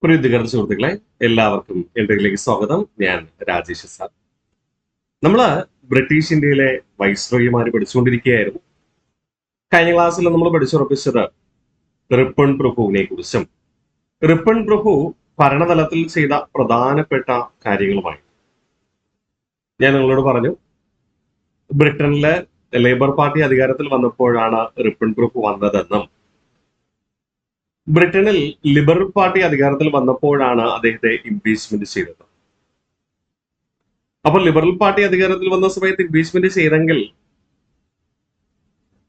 പ്രീതികര സുഹൃത്തുക്കളെ, എല്ലാവർക്കും എന്റെയിലേക്ക് സ്വാഗതം. ഞാൻ രാജേഷ് സാർ. നമ്മള് ബ്രിട്ടീഷ് ഇന്ത്യയിലെ വൈസ്രോയിമാര് പഠിച്ചുകൊണ്ടിരിക്കുകയായിരുന്നു. കഴിഞ്ഞ ക്ലാസ്സിൽ നമ്മൾ പഠിച്ചുറപ്പിച്ചത് റിപ്പൺ പ്രഭുവിനെ കുറിച്ചും റിപ്പൺ പ്രഭു ഭരണതലത്തിൽ ചെയ്ത പ്രധാനപ്പെട്ട കാര്യങ്ങളുമായി ഞാൻ നിങ്ങളോട് പറഞ്ഞു. ബ്രിട്ടനിലെ ലേബർ പാർട്ടി അധികാരത്തിൽ വന്നപ്പോഴാണ് റിപ്പൺ പ്രഭു വന്നതെന്നും ബ്രിട്ടനിൽ ലിബറൽ പാർട്ടി അധികാരത്തിൽ വന്നപ്പോഴാണ് അദ്ദേഹത്തെ ഇംപീച്ച്മെന്റ് ചെയ്തത്. അപ്പൊ ലിബറൽ പാർട്ടി അധികാരത്തിൽ വന്ന സമയത്ത് ഇംപീച്ച്മെന്റ് ചെയ്തെങ്കിൽ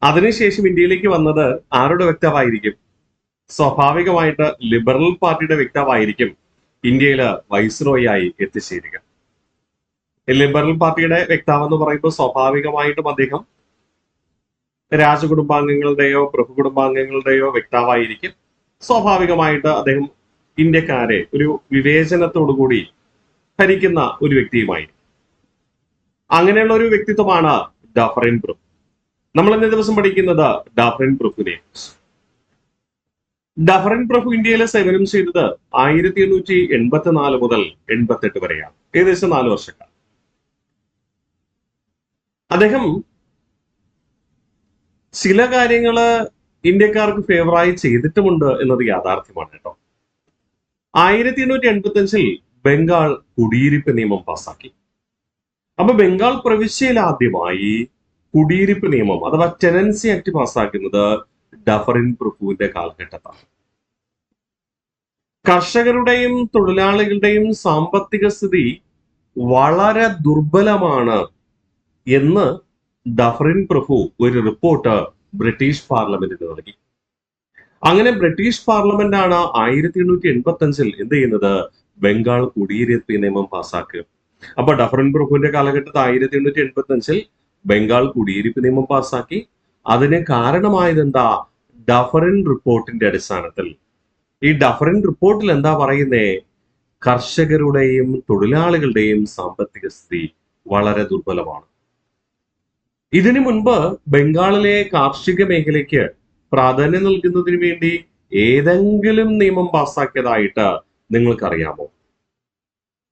അതിനുശേഷം ഇന്ത്യയിലേക്ക് വന്നത് ആരുടെ വക്താവായിരിക്കും? സ്വാഭാവികമായിട്ട് ലിബറൽ പാർട്ടിയുടെ വക്താവായിരിക്കും ഇന്ത്യയിൽ വൈസ്രോയി ആയി എത്തിച്ചേരുക. ലിബറൽ പാർട്ടിയുടെ വക്താവ് എന്ന് പറയുമ്പോൾ സ്വാഭാവികമായിട്ടും അദ്ദേഹം രാജകുടുംബാംഗങ്ങളുടെയോ പ്രഭു കുടുംബാംഗങ്ങളുടെയോ വക്താവായിരിക്കും. സ്വാഭാവികമായിട്ട് അദ്ദേഹം ഇന്ത്യക്കാരെ ഒരു വിവേചനത്തോടുകൂടി ഭരിക്കുന്ന ഒരു വ്യക്തിയുമായി. അങ്ങനെയുള്ള ഒരു വ്യക്തിത്വമാണ് ഡഫറിൻ പ്രഭു. നമ്മൾ ഇന്നേ ദിവസം പഠിക്കുന്നത് ഡഫറിൻ പ്രഭുവിനെ. ഡഫറിൻ പ്രഭു ഇന്ത്യയിലെ സേവനം ചെയ്തത് 1884 മുതൽ 88 വരെയാണ്, ഏകദേശം 4 വർഷക്കാലം. അദ്ദേഹം ചില കാര്യങ്ങള് ഇന്ത്യക്കാർക്ക് ഫേവറായി ചെയ്തിട്ടുമുണ്ട് എന്നത് യാഥാർത്ഥ്യമാണ് കേട്ടോ. 1885 ബംഗാൾ കുടിയിരിപ്പ് നിയമം പാസാക്കി. അപ്പൊ ബംഗാൾ പ്രവിശ്യയിൽ ആദ്യമായി കുടിയിരിപ്പ് നിയമം അഥവാ ടെനൻസി ആക്ട് പാസ്സാക്കുന്നത് ഡഫറിൻ പ്രഭുവിന്റെ കാലഘട്ടത്താണ്. കർഷകരുടെയും തൊഴിലാളികളുടെയും സാമ്പത്തിക സ്ഥിതി വളരെ ദുർബലമാണ് എന്ന് ഡഫറിൻ പ്രഭു ഒരു റിപ്പോർട്ട് ബ്രിട്ടീഷ് പാർലമെന്റിന് നൽകി. അങ്ങനെ ബ്രിട്ടീഷ് പാർലമെന്റ് ആണ് 1885 എന്ത് ചെയ്യുന്നത്? ബംഗാൾ കുടിയിരിപ്പ് നിയമം പാസ്സാക്കുക. അപ്പൊ ഡഫറിൻ പ്രഭുവിന്റെ കാലഘട്ടത്തിൽ 1885 ബംഗാൾ കുടിയിരിപ്പ് നിയമം പാസ്സാക്കി. അതിന് കാരണമായത് എന്താ? ഡഫറിൻ റിപ്പോർട്ടിന്റെ അടിസ്ഥാനത്തിൽ. ഈ ഡഫറിൻ റിപ്പോർട്ടിൽ എന്താ പറയുന്നേ? കർഷകരുടെയും തൊഴിലാളികളുടെയും സാമ്പത്തിക സ്ഥിതി വളരെ ദുർബലമാണ്. ഇതിനു മുൻപ് ബംഗാളിലെ കാർഷിക മേഖലയ്ക്ക് പ്രാധാന്യം നൽകുന്നതിന് വേണ്ടി ഏതെങ്കിലും നിയമം പാസ്സാക്കിയതായിട്ട് നിങ്ങൾക്കറിയാമോ?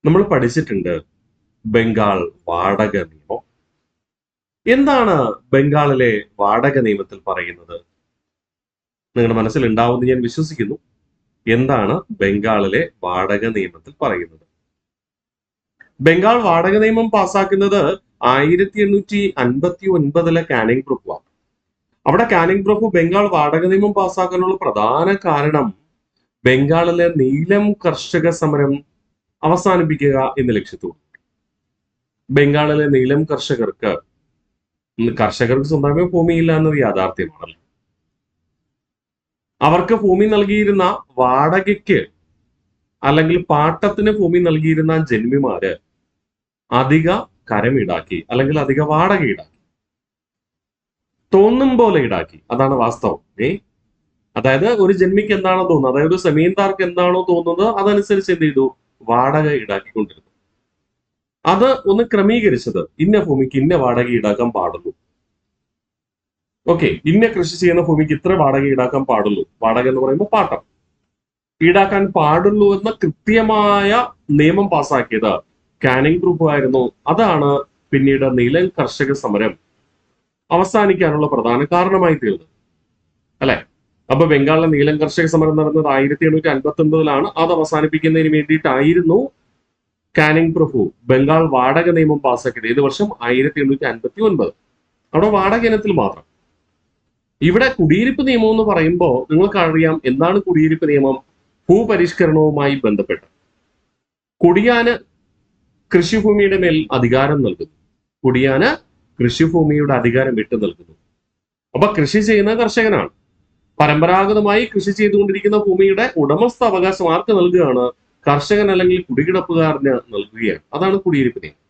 നമ്മൾ പഠിച്ചിട്ടുണ്ട് ബംഗാൾ വാടക നിയമം. എന്താണ് ബംഗാളിലെ വാടക നിയമത്തിൽ പറയുന്നത്? നിങ്ങളുടെ മനസ്സിൽ ഉണ്ടാവുമെന്ന് ഞാൻ വിശ്വസിക്കുന്നു. എന്താണ് ബംഗാളിലെ വാടക നിയമത്തിൽ പറയുന്നത്? ബംഗാൾ വാടക നിയമം പാസ്സാക്കുന്നത് 1859 കാനിങ് പ്രഭുവാണ്. അവിടെ കാനിങ് പ്രഭു ബംഗാൾ വാടക നിയമം പാസ്സാക്കാനുള്ള പ്രധാന കാരണം ബംഗാളിലെ നീലം കർഷക സമരം അവസാനിപ്പിക്കുക എന്ന ലക്ഷ്യത്തോടെ. ബംഗാളിലെ നീലം കർഷകർക്ക് സ്വന്തമായി ഭൂമിയില്ല എന്നത് യാഥാർത്ഥ്യമാണല്ലോ. അവർക്ക് ഭൂമി നൽകിയിരുന്ന വാടകയ്ക്ക് അല്ലെങ്കിൽ പാട്ടത്തിന് ഭൂമി നൽകിയിരുന്ന ജന്മിമാര് അധിക കരം ഈടാക്കി അല്ലെങ്കിൽ അധിക വാടക ഈടാക്കി, തോന്നും പോലെ ഈടാക്കി. അതാണ് വാസ്തവം. അതായത് ഒരു ജന്മിക്ക് എന്താണോ തോന്നുന്നത്, അതായത് ഒരു സെമീൻദാർക്ക് എന്താണോ തോന്നുന്നത് അതനുസരിച്ച് എന്ത് ചെയ്തു? വാടക ഈടാക്കിക്കൊണ്ടിരുന്നു. അത് ഒന്ന് ക്രമീകരിച്ചത്, ഇന്ന ഭൂമിക്ക് ഇന്ന വാടക ഈടാക്കാൻ പാടുള്ളൂ, ഓക്കെ, ഇന്ന കൃഷി ചെയ്യുന്ന ഭൂമിക്ക് ഇത്ര വാടക ഈടാക്കാൻ പാടുള്ളൂ. വാടക എന്ന് പറയുമ്പോൾ പാട്ടം ഈടാക്കാൻ പാടുള്ളൂ എന്ന കൃത്യമായ നിയമം പാസ്സാക്കിയത് കാനിങ് പ്രഭു ആയിരുന്നു. അതാണ് പിന്നീട് നീലം കർഷക സമരം അവസാനിക്കാനുള്ള പ്രധാന കാരണമായി തീർന്നത്, അല്ലെ? അപ്പൊ ബംഗാളിലെ നീലം കർഷക സമരം നടന്നത് 1859 അത് അവസാനിപ്പിക്കുന്നതിന് വേണ്ടിയിട്ടായിരുന്നു കാനിങ് പ്രഭു ബംഗാൾ വാടക നിയമം പാസ്സാക്കിയത്. ഏത് വർഷം? 1859. അവിടെ വാടക ഇനത്തിൽ മാത്രം. ഇവിടെ കുടിയിരിപ്പ് നിയമം എന്ന് പറയുമ്പോൾ നിങ്ങൾക്കറിയാം എന്താണ് കുടിയിരിപ്പ് നിയമം? ഭൂപരിഷ്കരണവുമായി ബന്ധപ്പെട്ട് കുടിയാന് കൃഷിഭൂമിയുടെ മേൽ അധികാരം നൽകുന്നു. കുടിയാന് കൃഷിഭൂമിയുടെ അധികാരം വിട്ടു നൽകുന്നു. അപ്പൊ കൃഷി ചെയ്യുന്ന കർഷകനാണ്. പരമ്പരാഗതമായി കൃഷി ചെയ്തുകൊണ്ടിരിക്കുന്ന ഭൂമിയുടെ ഉടമസ്ഥ അവകാശം ആർക്ക് നൽകുകയാണ്? കർഷകൻ അല്ലെങ്കിൽ കുടികിടപ്പുകാരന് നൽകുകയാണ്. അതാണ് കുടിയിരിപ്പ് നിയമം.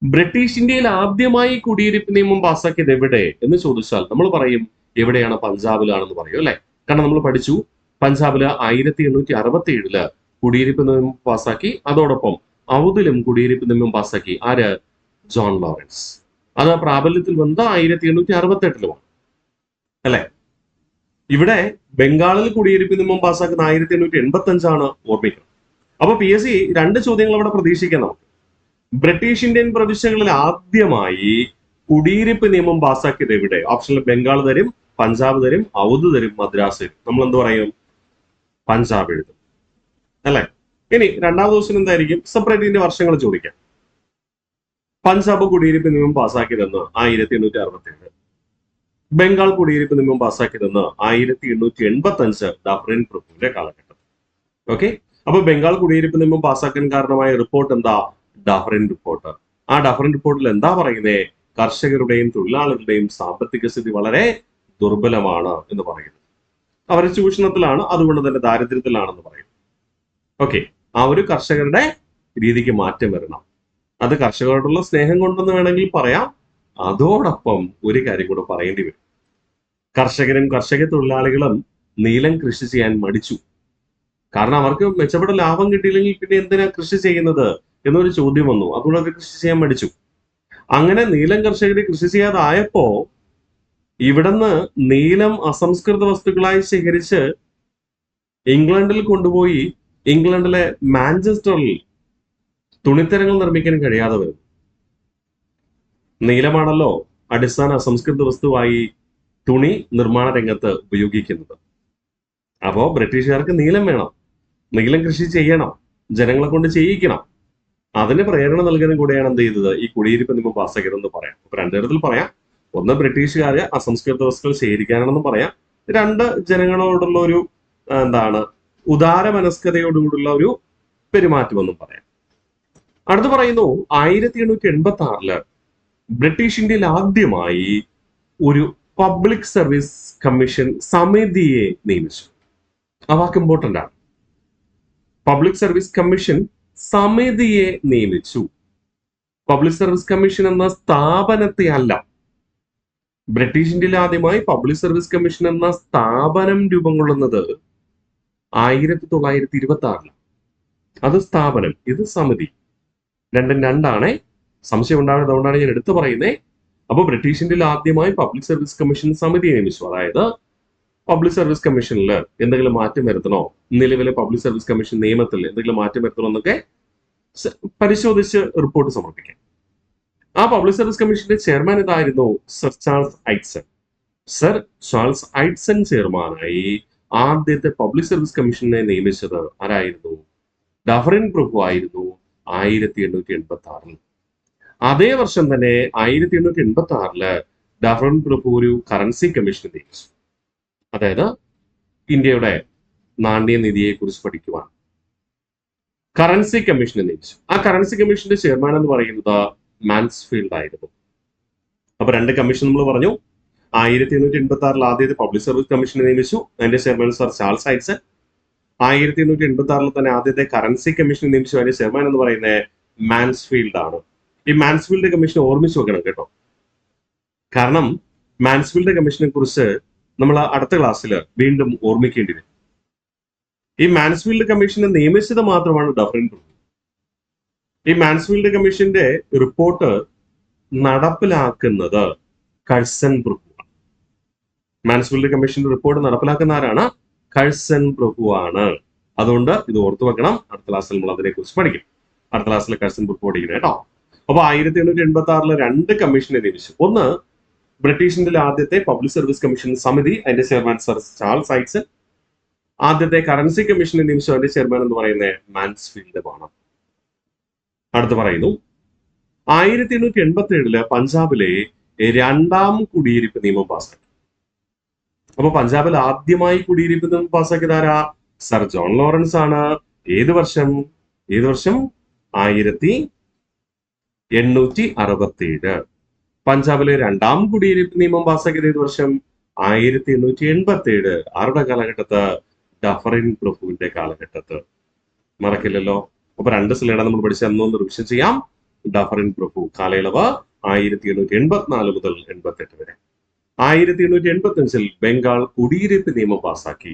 ബ്രിട്ടീഷ് ഇന്ത്യയിൽ ആദ്യമായി കുടിയിരിപ്പ് നിയമം പാസ്സാക്കിയത് എവിടെ എന്ന് ചോദിച്ചാൽ നമ്മൾ പറയും എവിടെയാണ്? പഞ്ചാബിലാണെന്ന് പറയും, അല്ലെ? കാരണം നമ്മൾ പഠിച്ചു പഞ്ചാബില് 1867 കുടിയിരിപ്പ് നിയമം പാസ്സാക്കി. അതോടൊപ്പം ഔദിലും കുടിയിരിപ്പ് നിയമം പാസ്സാക്കി. ആര്? John Lawrence. അത് പ്രാബല്യത്തിൽ വന്നത് 1868 അല്ലെ? ഇവിടെ ബംഗാളിൽ കുടിയിരിപ്പ് നിയമം പാസ്സാക്കുന്ന 1885 ഓർമ്മിക്കണം. അപ്പൊ PSC രണ്ട് ചോദ്യങ്ങൾ അവിടെ പ്രതീക്ഷിക്കാം നമുക്ക്. ബ്രിട്ടീഷ് ഇന്ത്യൻ പ്രവിശ്യകളിൽ ആദ്യമായി കുടിയിരിപ്പ് നിയമം പാസ്സാക്കിയത് എവിടെ? ഓപ്ഷനിൽ ബംഗാൾ തരും, പഞ്ചാബ് തരും, ഔദ് തരും, മദ്രാസ് തരും. നമ്മൾ എന്ത് പറയും? പഞ്ചാബ് എഴുതും അല്ലെ? ഇനി രണ്ടാമത്തെ ദിവസം എന്തായിരിക്കും? സെപ്പറേറ്റ് ഇതിന്റെ വർഷങ്ങൾ ചോദിക്കാം. പഞ്ചാബ് കുടിയിരിപ്പ് നിയമം പാസ്സാക്കിയതെന്ന് 1867, ബംഗാൾ കുടിയിരിപ്പ് നിയമം പാസ്സാക്കിയതെന്ന് 1885 ഡഫറിൻ പ്രഭുവിന്റെ കാലഘട്ടം. ഓക്കെ, അപ്പൊ ബംഗാൾ കുടിയിരിപ്പ് നിയമം പാസ്സാക്കാൻ കാരണമായ റിപ്പോർട്ട് എന്താ? Dufferin report. ആ ഡഫറിൻ റിപ്പോർട്ടിൽ എന്താ പറയുന്നേ? കർഷകരുടെയും തൊഴിലാളികളുടെയും സാമ്പത്തിക സ്ഥിതി വളരെ ദുർബലമാണ് എന്ന് പറയുന്നു. അവർ ചൂഷണത്തിലാണ്, അതുകൊണ്ട് തന്നെ ദാരിദ്ര്യത്തിലാണെന്ന് പറയുന്നു. ഓക്കെ, ആ ഒരു കർഷകരുടെ രീതിക്ക് മാറ്റം വരണം. അത് കർഷകരോടുള്ള സ്നേഹം കൊണ്ടെന്ന് വേണമെങ്കിൽ പറയാം. അതോടൊപ്പം ഒരു കാര്യം കൂടെ പറയേണ്ടി വരും. കർഷകരും കർഷക തൊഴിലാളികളും നീലം കൃഷി ചെയ്യാൻ മടിച്ചു. കാരണം അവർക്ക് മെച്ചപ്പെട്ട ലാഭം കിട്ടിയില്ലെങ്കിൽ പിന്നെ എന്തിനാ കൃഷി ചെയ്യുന്നത് എന്നൊരു ചോദ്യം വന്നു. അതുകൊണ്ട് അവർ കൃഷി ചെയ്യാൻ മടിച്ചു. അങ്ങനെ നീലം കർഷകർ കൃഷി ചെയ്യാതായപ്പോ ഇവിടുന്ന് നീലം അസംസ്കൃത വസ്തുക്കളായി ശേഖരിച്ച് ഇംഗ്ലണ്ടിൽ കൊണ്ടുപോയി ഇംഗ്ലണ്ടിലെ മാഞ്ചസ്റ്ററിൽ തുണിത്തരങ്ങൾ നിർമ്മിക്കാൻ കഴിയാതെ വരും. നീലമാണല്ലോ അടിസ്ഥാന അസംസ്കൃത വസ്തുവായി തുണി നിർമ്മാണ രംഗത്ത് ഉപയോഗിക്കുന്നത്. അപ്പോ ബ്രിട്ടീഷുകാർക്ക് നീലം വേണം, നീലം കൃഷി ചെയ്യണം, ജനങ്ങളെ കൊണ്ട് ചെയ്യിക്കണം. അതിന് പ്രേരണ നൽകാനും കൂടെയാണ് എന്ത് ചെയ്തത്? ഈ കുടിയിരിപ്പ് നിയമം പാസ്സാക്കിയതെന്ന് പറയാം. അപ്പൊ രണ്ടു തരത്തിൽ പറയാം. ഒന്ന്, ബ്രിട്ടീഷുകാര് അസംസ്കൃത വസ്തുക്കൾ ശേഖരിക്കാനാണെന്ന് പറയാം. രണ്ട്, ജനങ്ങളോടുള്ള ഒരു ഉദാര മനസ്കതയോടുകൂടിയുള്ള ഒരു പെരുമാറ്റമെന്നും പറയാം. അടുത്ത് പറയുന്നു, 1886 ബ്രിട്ടീഷ് ഇന്ത്യയിൽ ആദ്യമായി ഒരു പബ്ലിക് സർവീസ് കമ്മീഷൻ സമിതിയെ നിയമിച്ചു. ആ വാക്ക് ഇമ്പോർട്ടന്റ് ആണ്. പബ്ലിക് സർവീസ് കമ്മീഷൻ സമിതിയെ നിയമിച്ചു. പബ്ലിക് സർവീസ് കമ്മീഷൻ എന്ന സ്ഥാപനത്തെ അല്ല. ബ്രിട്ടീഷ് ഇന്ത്യയിൽ ആദ്യമായി പബ്ലിക് സർവീസ് കമ്മീഷൻ എന്ന സ്ഥാപനം രൂപം കൊള്ളുന്നത് 1926. അത് സ്ഥാപനം, ഇത് സമിതി. രണ്ടും രണ്ടാണ്. സംശയം ഉണ്ടാവുന്നത് അതുകൊണ്ടാണ് ഞാൻ എടുത്തു പറയുന്നത്. അപ്പോൾ ബ്രിട്ടീഷ് ഇന്ത്യയിൽ ആദ്യമായി പബ്ലിക് സർവീസ് കമ്മീഷൻ സമിതി നിയമിച്ചു. അതായത് പബ്ലിക് സർവീസ് കമ്മീഷനിൽ എന്തെങ്കിലും മാറ്റം വരുത്തണോ, നിലവിലെ പബ്ലിക് സർവീസ് കമ്മീഷൻ നിയമത്തിൽ എന്തെങ്കിലും മാറ്റം വരുത്തണോ എന്നൊക്കെ പരിശോധിച്ച് റിപ്പോർട്ട് സമർപ്പിക്കാം. ആ പബ്ലിക് സർവീസ് കമ്മീഷന്റെ ചെയർമാൻ ഇതായിരുന്നു, സർ ചാൾസ് ഐഡ്സൺ. സർ ചാൾസ് ഐഡ്സൺ ചെയർമാനായി ആദ്യത്തെ പബ്ലിക് സർവീസ് കമ്മീഷനെ നിയമിച്ചത് ആരായിരുന്നു? ഡഫറിൻ പ്രഭു ആയിരുന്നു 1886. അതേ വർഷം തന്നെ 1886 ഡഫറിൻ പ്രഭു ഒരു കറൻസി കമ്മീഷനെ നിയമിച്ചു. അതായത് ഇന്ത്യയുടെ നാണ്യനിധിയെ കുറിച്ച് പഠിക്കുവാൻ കറൻസി കമ്മീഷനെ നിയമിച്ചു. ആ കറൻസി കമ്മീഷന്റെ ചെയർമാൻ എന്ന് പറയുന്നത് മാൻസ്ഫീൽഡ് ആയിരുന്നു. അപ്പൊ രണ്ട് കമ്മീഷൻ നമ്മൾ പറഞ്ഞു. 1886 ആദ്യത്തെ പബ്ലിക് സർവീസ് കമ്മീഷനെ നിയമിച്ചു. അതിന്റെ ചെയർമാൻ സർ ചാൾസ് ഐഡ്സൺ. 1886 തന്നെ ആദ്യത്തെ കറൻസി കമ്മീഷനെ നിയമിച്ചു. അതിന്റെ ചെയർമാൻ എന്ന് പറയുന്നത് മാൻസ്ഫീൽഡ് ആണ്. ഈ മാൻസ്ഫീൽഡ് കമ്മീഷൻ ഓർമ്മിച്ചു വെക്കണം കേട്ടോ. കാരണം മാൻസ്ഫീൽഡ് കമ്മീഷനെ കുറിച്ച് നമ്മൾ അടുത്ത ക്ലാസ്സിൽ വീണ്ടും ഓർമ്മിക്കേണ്ടി വരും. ഈ മാൻസ്ഫീൽഡ് കമ്മീഷനെ നിയമിച്ചത് മാത്രമാണ് ഡഫറിൻ പ്രഭു. ഈ മാൻസ്ഫീൽഡ് കമ്മീഷന്റെ റിപ്പോർട്ട് നടപ്പിലാക്കുന്നത് കഴ്സൺ പ്രഭുവാണ്. മാൻസ്ഫീൽഡ് കമ്മീഷന്റെ റിപ്പോർട്ട് നടപ്പിലാക്കുന്ന ആരാണ്? കഴ്സൺ പ്രഭുവാണ്. അതുകൊണ്ട് ഇത് ഓർത്തു വെക്കണം. അടുത്ത ക്ലാസ്സിൽ നമ്മൾ അതിനെ കുറിച്ച് പഠിക്കും. അടുത്ത ക്ലാസ്സിൽ കഴ്സൺ പ്രഭു പഠിക്കണം കേട്ടോ. അപ്പൊ 1886 രണ്ട് കമ്മീഷനെ നിയമിച്ചു. ഒന്ന്, ബ്രിട്ടീഷ് ഇന്ത്യയിലെ ആദ്യത്തെ പബ്ലിക് സർവീസ് കമ്മീഷൻ സമിതി, അതിന്റെ ചെയർമാൻ സർ ചാൾസ് ഐഡ്സൺ. ആദ്യത്തെ കറൻസി കമ്മീഷനെ നിയമിച്ചു. അതിന്റെ ചെയർമാൻ എന്ന് പറയുന്നത് മാൻസ്ഫീൽഡ് ആണ്. അടുത്ത് പറയുന്നു, 1887 പഞ്ചാബിലെ രണ്ടാം കുടിയിരിപ്പ് നിയമം പാസ്സാക്കി. അപ്പൊ പഞ്ചാബിൽ ആദ്യമായി കുടിയിരിപ്പ് നിയമം പാസ്സാക്കിയത് ആരാ? സർ ജോൺ ലോറൻസ് ആണ്. ഏത് വർഷം? 1867. പഞ്ചാബിലെ രണ്ടാം കുടിയിരിപ്പ് നിയമം പാസ്സാക്കിയത് ഏത് വർഷം? 1887. ആരുടെ കാലഘട്ടത്ത്? ഡഫറിൻ പ്രഭുവിന്റെ കാലഘട്ടത്ത്. മറക്കില്ലല്ലോ. അപ്പൊ രണ്ട് സ്ലൈഡാണ് നമ്മൾ പഠിച്ച അന്നൊന്ന് റിവിഷൻ ചെയ്യാം. ഡഫറിൻ പ്രഭു കാലയളവ് 1884 മുതൽ 88 വരെ. 1885 ബംഗാൾ കുടിയിരിപ്പ് നിയമം പാസാക്കി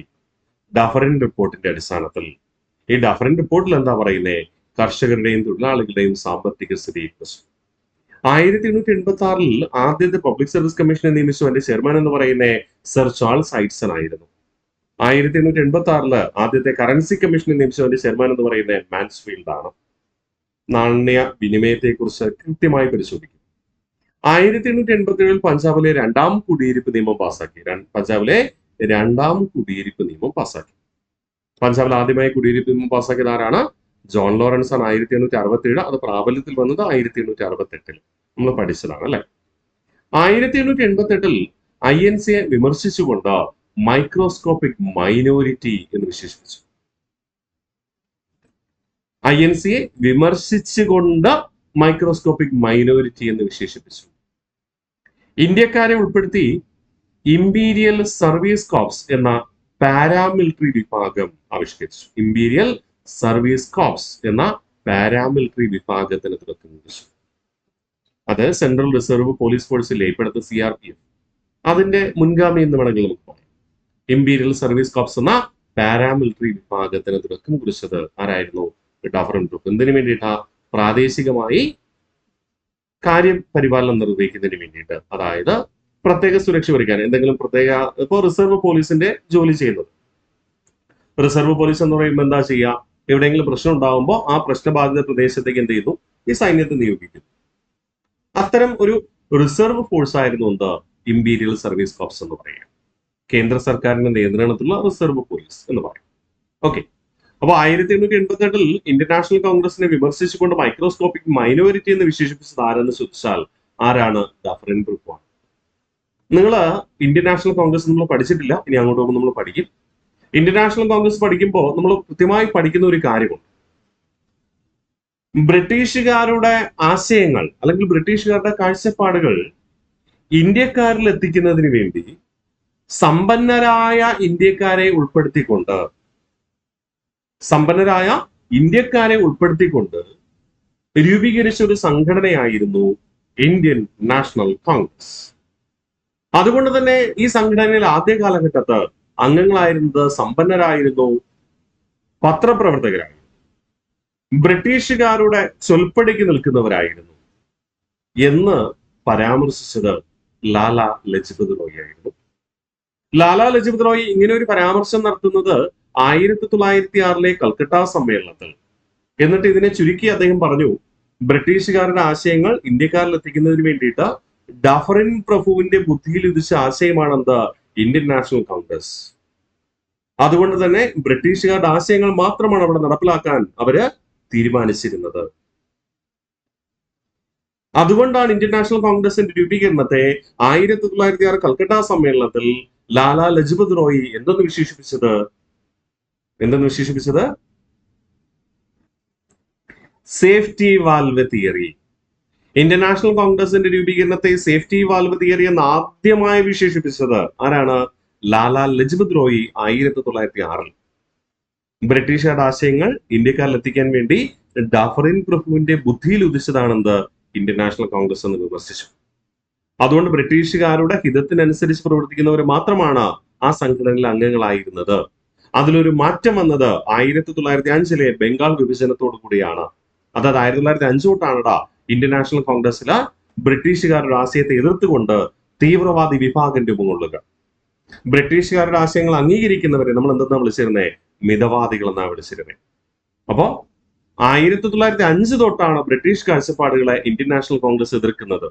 ഡഫറിൻ റിപ്പോർട്ടിന്റെ അടിസ്ഥാനത്തിൽ. ഈ ഡഫറിൻ റിപ്പോർട്ടിൽ എന്താ പറയുന്നത്? കർഷകരുടെയും തൊഴിലാളികളുടെയും സാമ്പത്തിക സ്ഥിതിയെക്കുറിച്ച്. 1886 ആദ്യത്തെ പബ്ലിക് സർവീസ് കമ്മീഷനെ നിയമിച്ചു. അതിന്റെ ചെയർമാൻ എന്ന് പറയുന്നത് സർ ചാൾസ് ഐറ്റ്സൺ ആയിരുന്നു. 1886 ആദ്യത്തെ കറൻസി കമ്മീഷനെ നിയമിച്ചു. അതിന്റെ ചെയർമാൻ എന്ന് പറയുന്നത് മാൻസ്ഫീൽഡ് ആണ്. നാണ്യ വിനിമയത്തെ കുറിച്ച് കൃത്യമായി പരിശോധിക്കും. 1887 പഞ്ചാബിലെ രണ്ടാം കുടിയിരിപ്പ് നിയമം പാസാക്കി. പഞ്ചാബിലെ രണ്ടാം കുടിയിരിപ്പ് നിയമം പാസാക്കി. പഞ്ചാബിൽ ആദ്യമായി കുടിയിരിപ്പ് നിയമം പാസാക്കിയത് ആരാണ്? ജോൺ ലോറൻസ് ആണ്. 1867. അത് പ്രാബല്യത്തിൽ വന്നത് 1868. നമ്മൾ പഠിച്ചതാണ് അല്ലെ. 1888 INC വിമർശിച്ചുകൊണ്ട് മൈക്രോസ്കോപ്പിക് മൈനോരിറ്റി എന്ന് വിശേഷിപ്പിച്ചു. INC വിമർശിച്ചുകൊണ്ട് മൈക്രോസ്കോപ്പിക് മൈനോരിറ്റി എന്ന് വിശേഷിപ്പിച്ചു. ഇന്ത്യക്കാരെ ഉൾപ്പെടുത്തി ഇമ്പീരിയൽ സർവീസ് കോർപ്സ് എന്ന പാരാമിലിറ്ററി വിഭാഗം ആവിഷ്കരിച്ചു. ഇമ്പീരിയൽ സർവീസ് കോർപ്സ് എന്ന പാരാമിലിറ്ററി വിഭാഗത്തിന് തുടക്കം കുറിച്ചു. അത് സെൻട്രൽ റിസർവ് പോലീസ് ഫോഴ്സിൽ ഏർപ്പെടുത്ത CRPF അതിന്റെ മുൻഗാമി എന്ന് വേണമെങ്കിൽ നമുക്ക് പറയാം. ഇമ്പീരിയൽ സർവീസ് കോർപ്സ് എന്ന പാരാമിലിറ്ററി വിഭാഗത്തിന് തുടക്കം കുറിച്ചത് ആരായിരുന്നു? Dufferin brook. എന്തിനു വേണ്ടിയിട്ടാ? പ്രാദേശികമായി കാര്യപരിപാലനം നിർവഹിക്കുന്നതിന് വേണ്ടിയിട്ട്. അതായത് പ്രത്യേക സുരക്ഷ ഒരുക്കാൻ എന്തെങ്കിലും പ്രത്യേക, ഇപ്പോൾ റിസർവ് പോലീസിന്റെ ജോലി ചെയ്യുന്നത്. റിസർവ് പോലീസ് എന്ന് പറയുമ്പോൾ എന്താ ചെയ്യുക? എവിടെയെങ്കിലും പ്രശ്നം ഉണ്ടാകുമ്പോൾ ആ പ്രശ്നബാധിത പ്രദേശത്തേക്ക് എന്ത് ചെയ്യുന്നു? ഈ സൈന്യത്തെ നിയോഗിക്കുന്നു. അത്തരം ഒരു റിസർവ് ഫോഴ്സ് ആയിരുന്നു എന്താ? ഇമ്പീരിയൽ സർവീസ് കോർപ്സ് എന്ന് പറയുക. കേന്ദ്ര സർക്കാരിന്റെ നിയന്ത്രണത്തിലുള്ള റിസർവ് പോലീസ് എന്ന് പറയും. ഓക്കെ. അപ്പൊ 1888 ഇന്ത്യൻ നാഷണൽ കോൺഗ്രസിനെ വിമർശിച്ചുകൊണ്ട് മൈക്രോസ്കോപ്പിക് മൈനോരിറ്റി എന്ന് വിശേഷിപ്പിച്ചത് ആരെന്ന് ചോദിച്ചാൽ ആരാണ്? ഡഫറിൻ ബ്രൂക്ക് ആണ്. നിങ്ങൾ ഇന്ത്യൻ നാഷണൽ കോൺഗ്രസ് നമ്മൾ പഠിച്ചിട്ടില്ല, ഇനി അങ്ങോട്ട് പോകുമ്പോൾ നമ്മൾ പഠിക്കും. ഇന്ത്യൻ നാഷണൽ കോൺഗ്രസ് പഠിക്കുമ്പോൾ നമ്മൾ കൃത്യമായി പഠിക്കുന്ന ഒരു കാര്യമുണ്ട്. ബ്രിട്ടീഷുകാരുടെ ആശയങ്ങൾ അല്ലെങ്കിൽ ബ്രിട്ടീഷുകാരുടെ കാഴ്ചപ്പാടുകൾ ഇന്ത്യക്കാരിൽ എത്തിക്കുന്നതിന് വേണ്ടി സമ്പന്നരായ ഇന്ത്യക്കാരെ ഉൾപ്പെടുത്തിക്കൊണ്ട് രൂപീകരിച്ച ഒരു സംഘടനയായിരുന്നു ഇന്ത്യൻ നാഷണൽ കോൺഗ്രസ്. അതുകൊണ്ട് തന്നെ ഈ സംഘടനയിൽ ആദ്യ കാലഘട്ടത്ത് അംഗങ്ങളായിരുന്നത് സമ്പന്നരായിരുന്നു, പത്രപ്രവർത്തകരായിരുന്നു, ബ്രിട്ടീഷുകാരുടെ ചൊൽപ്പടിക്ക് നിൽക്കുന്നവരായിരുന്നു എന്ന് പരാമർശിച്ചത് ലാല ലജ്പത് റോയ് ആയിരുന്നു. ലാല ലജ്പത് റോയ് ഇങ്ങനെ ഒരു പരാമർശം നടത്തുന്നത് 1906 കൽക്കട്ട സമ്മേളനത്തിൽ. എന്നിട്ട് ഇതിനെ ചുരുക്കി അദ്ദേഹം പറഞ്ഞു, ബ്രിട്ടീഷുകാരുടെ ആശയങ്ങൾ ഇന്ത്യക്കാരിൽ എത്തിക്കുന്നതിന് വേണ്ടിയിട്ട് ഡഫറിൻ പ്രഭുവിന്റെ ബുദ്ധിയിൽ ഉദിച്ച ആശയമാണെന്ത്? ഇന്ത്യൻ നാഷണൽ കോൺഗ്രസ്. അതുകൊണ്ട് തന്നെ ബ്രിട്ടീഷുകാരുടെ ആശയങ്ങൾ മാത്രമാണ് അവിടെ നടപ്പിലാക്കാൻ അവര് തീരുമാനിച്ചിരുന്നത്. അതുകൊണ്ടാണ് ഇന്ത്യൻ നാഷണൽ കോൺഗ്രസിന്റെ രൂപീകരണത്തെ 1906 കൽക്കട്ട സമ്മേളനത്തിൽ ലാല ലജ്പത് റോയ് എന്തെന്ന് വിശേഷിപ്പിച്ചത്? Safety valve theory. Indian national കോൺഗ്രസിന്റെ രൂപീകരണത്തെ സേഫ്റ്റി വാൽവ് തിയറി എന്ന് ആദ്യമായി വിശേഷിപ്പിച്ചത് ആരാണ്? ലാല ലജ്പത് റോയ് 1906. ബ്രിട്ടീഷുകാരുടെ ആശയങ്ങൾ ഇന്ത്യക്കാരിൽ എത്തിക്കാൻ വേണ്ടി ഡഫറിൻ പ്രഭുവിന്റെ ബുദ്ധിയിൽ ഉദിച്ചതാണെന്ത്? ഇന്ത്യൻ നാഷണൽ കോൺഗ്രസ് എന്ന് വിമർശിച്ചു. അതുകൊണ്ട് ബ്രിട്ടീഷുകാരുടെ ഹിതത്തിനനുസരിച്ച് പ്രവർത്തിക്കുന്നവർ മാത്രമാണ് ആ സംഘടനയിലെ അംഗങ്ങളായിരുന്നത്. അതിലൊരു മാറ്റം വന്നത് 1905 ബംഗാൾ വിഭജനത്തോടു കൂടിയാണ്. അതായത് 1905 തൊട്ടാണ് ഇന്ത്യൻ നാഷണൽ കോൺഗ്രസില് ബ്രിട്ടീഷുകാരുടെ ആശയത്തെ എതിർത്തുകൊണ്ട് തീവ്രവാദി വിഭാഗം രൂപം കൊള്ളുക. ബ്രിട്ടീഷുകാരുടെ ആശയങ്ങൾ അംഗീകരിക്കുന്നവരെ നമ്മൾ എന്തെന്നാ വിളിച്ചിരുന്നത്? മിതവാദികൾ എന്നാ വിളിച്ചിരുന്നത്. അപ്പോ 1905 തൊട്ടാണ് ബ്രിട്ടീഷ് കാഴ്ചപ്പാടുകളെ ഇന്ത്യൻ നാഷണൽ കോൺഗ്രസ് എതിർക്കുന്നത്.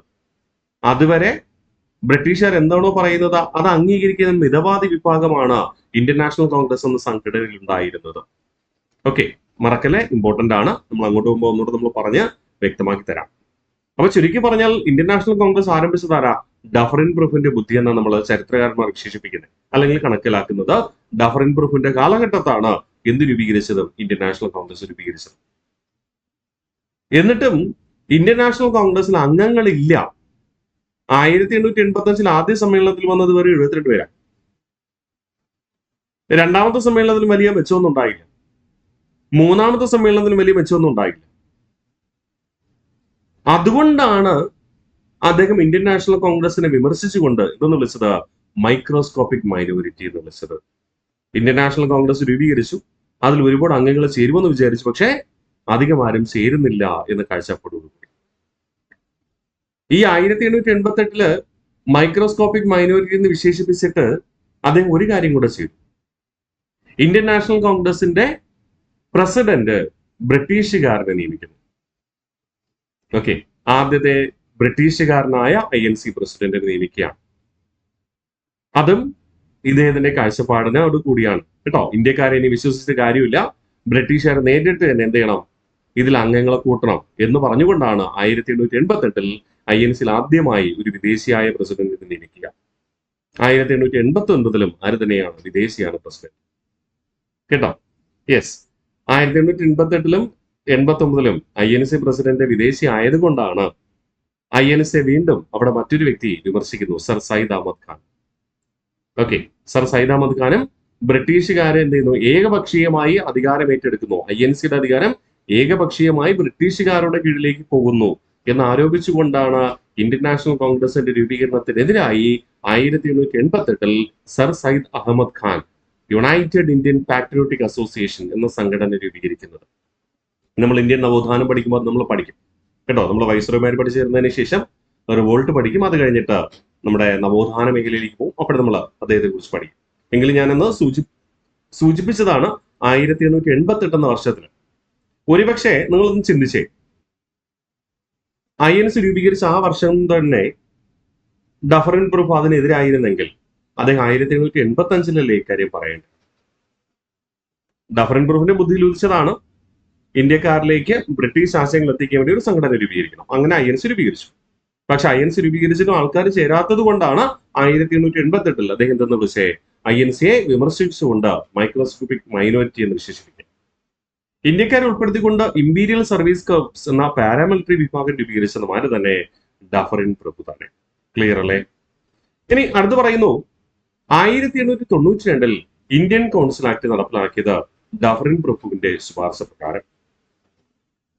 അതുവരെ ബ്രിട്ടീഷുകാർ എന്താണോ പറയുന്നത് അത് അംഗീകരിക്കുന്ന മിതവാദി വിഭാഗമാണ് ഇന്ത്യൻ നാഷണൽ കോൺഗ്രസ് എന്ന സംഘടനയിൽ ഉണ്ടായിരുന്നത്. ഓക്കെ, മറക്കല്ലേ, ഇമ്പോർട്ടന്റ് ആണ്. നമ്മൾ അങ്ങോട്ട് പോകുമ്പോൾ ഒന്നുകൂടെ നമ്മൾ പറഞ്ഞ് വ്യക്തമാക്കി തരാം. അപ്പൊ ചുരുക്കി പറഞ്ഞാൽ ഇന്ത്യൻ നാഷണൽ കോൺഗ്രസ് ആരംഭിച്ചതാരാ? ഡഫറിൻ പ്രഭുവിന്റെ ബുദ്ധി എന്നാണ് നമ്മൾ ചരിത്രകാരന്മാർ വിശേഷിപ്പിക്കുന്നത് അല്ലെങ്കിൽ കണക്കിലാക്കുന്നത്. ഡഫറിൻ പ്രഭുവിന്റെ കാലഘട്ടത്താണ് എന്ത് രൂപീകരിച്ചത്? ഇന്ത്യൻ നാഷണൽ കോൺഗ്രസ് രൂപീകരിച്ചത്. എന്നിട്ടും ഇന്ത്യൻ നാഷണൽ കോൺഗ്രസിൽ അംഗങ്ങളില്ല. 1885 ആദ്യ സമ്മേളനത്തിൽ വന്നത് വരെ 72 പേരാണ്. രണ്ടാമത്തെ സമ്മേളനത്തിൽ വലിയ മെച്ചമൊന്നും ഉണ്ടായില്ല. മൂന്നാമത്തെ സമ്മേളനത്തിൽ വലിയ മെച്ചമൊന്നും ഉണ്ടായില്ല. അതുകൊണ്ടാണ് അദ്ദേഹം ഇന്ത്യൻ നാഷണൽ കോൺഗ്രസിനെ വിമർശിച്ചുകൊണ്ട് ഇതെന്ന് വിളിച്ചത് മൈക്രോസ്കോപ്പിക് മൈനോരിറ്റി എന്ന് വിളിച്ചത്. ഇന്ത്യൻ നാഷണൽ കോൺഗ്രസ് രൂപീകരിച്ചു, അതിൽ ഒരുപാട് അംഗങ്ങൾ ചേരുമെന്ന് വിചാരിച്ചു, പക്ഷേ അധികം ആരും ചേരുന്നില്ല എന്ന കാഴ്ചപ്പാടോടുകൂടി. ഈ 1888 മൈക്രോസ്കോപ്പിക് മൈനോറിറ്റി എന്ന് വിശേഷിപ്പിച്ചിട്ട് അദ്ദേഹം ഒരു കാര്യം കൂടെ ചെയ്തു. ഇന്ത്യൻ നാഷണൽ കോൺഗ്രസിന്റെ പ്രസിഡന്റ് ബ്രിട്ടീഷുകാരനെ നിയമിക്കുന്നു. ഓക്കെ, ആദ്യത്തെ ബ്രിട്ടീഷുകാരനായ INC പ്രസിഡന്റിനെ നിയമിക്കുകയാണ്. അതും ഇദ്ദേഹത്തിന്റെ കാഴ്ചപ്പാടിനോട് കൂടിയാണ് കേട്ടോ. ഇന്ത്യക്കാരെ ഇനി വിശ്വസിച്ചിട്ട് കാര്യമില്ല, ബ്രിട്ടീഷുകാർ നേരിട്ട് തന്നെ എന്ത് ചെയ്യണം, ഇതിൽ അംഗങ്ങളെ കൂട്ടണം എന്ന് പറഞ്ഞുകൊണ്ടാണ് 1888 INC ആദ്യമായി ഒരു വിദേശിയായ പ്രസിഡന്റിനെ നിയമിക്കുക. 1889 ആര് തന്നെയാണ്, വിദേശിയാണ് പ്രസിഡന്റ് കേട്ടോ. യെസ്, 1888 89 INC പ്രസിഡന്റ് വിദേശി ആയതുകൊണ്ടാണ് INC വീണ്ടും അവിടെ മറ്റൊരു വ്യക്തി വിമർശിക്കുന്നു, sir Syed Ahmad Khan. Okay, sir Syed Ahmad ഖാനും ബ്രിട്ടീഷുകാരെ എന്ത് ചെയ്യുന്നു, ഏകപക്ഷീയമായി അധികാരം ഏറ്റെടുക്കുന്നു. INCയുടെ അധികാരം ഏകപക്ഷീയമായി ബ്രിട്ടീഷുകാരുടെ കീഴിലേക്ക് പോകുന്നു എന്ന് ആരോപിച്ചുകൊണ്ടാണ് ഇന്ത്യൻ നാഷണൽ കോൺഗ്രസിന്റെ രൂപീകരണത്തിനെതിരായി 1888 sir Syed Ahmad Khan united Indian patriotic association എന്ന സംഘടന രൂപീകരിക്കുന്നത്. നമ്മൾ ഇന്ത്യൻ നവോത്ഥാനം പഠിക്കുമ്പോൾ നമ്മൾ പഠിക്കും കേട്ടോ. നമ്മൾ വൈസ്രോമാർ പഠിച്ചു തരുന്നതിന് ശേഷം റിവോൾട്ട് പഠിക്കും. അത് കഴിഞ്ഞിട്ട് നമ്മുടെ നവോത്ഥാന മേഖലയിലേക്ക് പോകും. അപ്പോൾ നമ്മൾ അദ്ദേഹത്തെ കുറിച്ച് പഠിക്കും. എങ്കിലും ഞാനന്ന് സൂചിപ്പിച്ചതാണ് 1888 എന്ന വർഷത്തിൽ. ഒരുപക്ഷെ നിങ്ങളൊന്ന് ചിന്തിച്ചേ, INC രൂപീകരിച്ച ആ വർഷം തന്നെ ഡഫറിൻ പ്രഭു അതിനെതിരായിരുന്നെങ്കിൽ അദ്ദേഹം 1885 ഇക്കാര്യം പറയേണ്ടത്. ഡഫറിൻ പ്രഭുവിന്റെ ബുദ്ധിയിൽ ഉദിച്ചതാണ് ഇന്ത്യക്കാരിലേക്ക് ബ്രിട്ടീഷ് ആശയങ്ങൾ എത്തിക്കാൻ വേണ്ടി ഒരു സംഘടന രൂപീകരിക്കണം. അങ്ങനെ INC രൂപീകരിച്ചു. പക്ഷെ INC രൂപീകരിച്ചിട്ടും ആൾക്കാർ ചേരാത്തത് കൊണ്ടാണ് 1888 അദ്ദേഹം എന്തെന്ന് വിളിച്ചേ INCയെ വിമർശിച്ചുകൊണ്ട് മൈക്രോസ്കോപ്പിക് മൈനോറിറ്റി എന്ന് വിശേഷിപ്പിക്കുക. ഇന്ത്യക്കാരെ ഉൾപ്പെടുത്തിക്കൊണ്ട് ഇമ്പീരിയൽ സർവീസ് കോർപ്സ് എന്ന പാരാമിലിറ്ററി വിഭാഗം രൂപീകരിച്ചതുമാര് തന്നെ ഡഫറിൻ പ്രഭു തന്നെ. ക്ലിയർ അല്ലേ? ഇനി അടുത്ത് പറയുന്നു, 1892 ഇന്ത്യൻ കൗൺസിൽ ആക്ട് നടപ്പിലാക്കിയത് ഡഫറിൻ പ്രഭുവിന്റെ ശുപാർശ പ്രകാരം.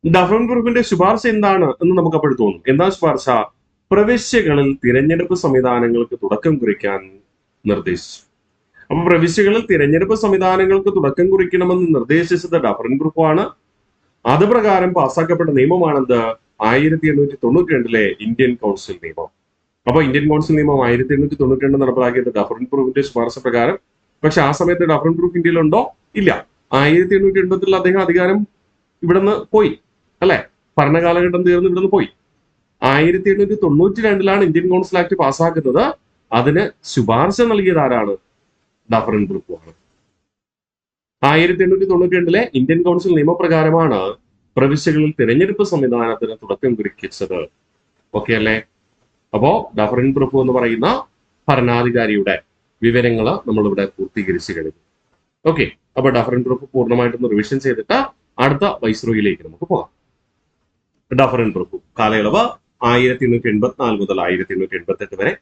ഡഫറിൻ പ്രഭുവിന്റെ ശുപാർശ എന്താണ് എന്ന് നമുക്ക് അപ്പോൾ തോന്നും. എന്താ ശുപാർശ? പ്രവിശ്യകളിൽ തിരഞ്ഞെടുപ്പ് സംവിധാനങ്ങൾക്ക് തുടക്കം കുറിക്കാൻ നിർദ്ദേശിച്ചു. അപ്പൊ പ്രവിശ്യകളിൽ തിരഞ്ഞെടുപ്പ് സംവിധാനങ്ങൾക്ക് തുടക്കം കുറിക്കണമെന്ന് നിർദ്ദേശിച്ചത് ഡഫറിൻ പ്രഭുവാണ്. അത് പ്രകാരം പാസ്സാക്കപ്പെട്ട നിയമമാണെന്ത്? 1892 ഇന്ത്യൻ കൗൺസിൽ നിയമം. അപ്പൊ ഇന്ത്യൻ കൗൺസിൽ നിയമം 1892 നടപ്പിലാക്കിയത് ഡഫറിൻ പ്രഭുവിന്റെ ശുപാർശ പ്രകാരം. പക്ഷെ ആ സമയത്ത് ഡഫറിൻ പ്രഭു ഇന്ത്യയിലുണ്ടോ? ഇല്ല. 1880 അദ്ദേഹം അധികാരം ഇവിടുന്ന് പോയി അല്ലെ, ഭരണകാലഘട്ടം തീർന്ന് ഇവിടുന്ന് പോയി. 1892 ഇന്ത്യൻ കൗൺസിൽ ആക്ട് പാസ്സാക്കുന്നത്. അതിന് ശുപാർശ നൽകിയത് ആരാണ്? ഡഫറിൻ പ്രഭുവാണ്. 1892 ഇന്ത്യൻ കൗൺസിൽ നിയമപ്രകാരമാണ് പ്രവിശ്യകളിൽ തിരഞ്ഞെടുപ്പ് സംവിധാനത്തിന് തുടക്കം കുറിച്ചത്. ഓക്കെ അല്ലേ? അപ്പോ ഡഫറിൻ പ്രഭു എന്ന് പറയുന്ന ഭരണാധികാരിയുടെ വിവരങ്ങൾ നമ്മളിവിടെ പൂർത്തീകരിച്ചു കഴിഞ്ഞു. ഓക്കെ, അപ്പൊ ഡഫറിൻ പ്രഭു പൂർണ്ണമായിട്ടൊന്ന് റിവിഷൻ ചെയ്തിട്ട് അടുത്ത വൈസ്രോയിലേക്ക് നമുക്ക് പോകാം. ഡഫറിൻ പ്രഭു കാലയളവ് 1884 മുതൽ 1888 വരെ.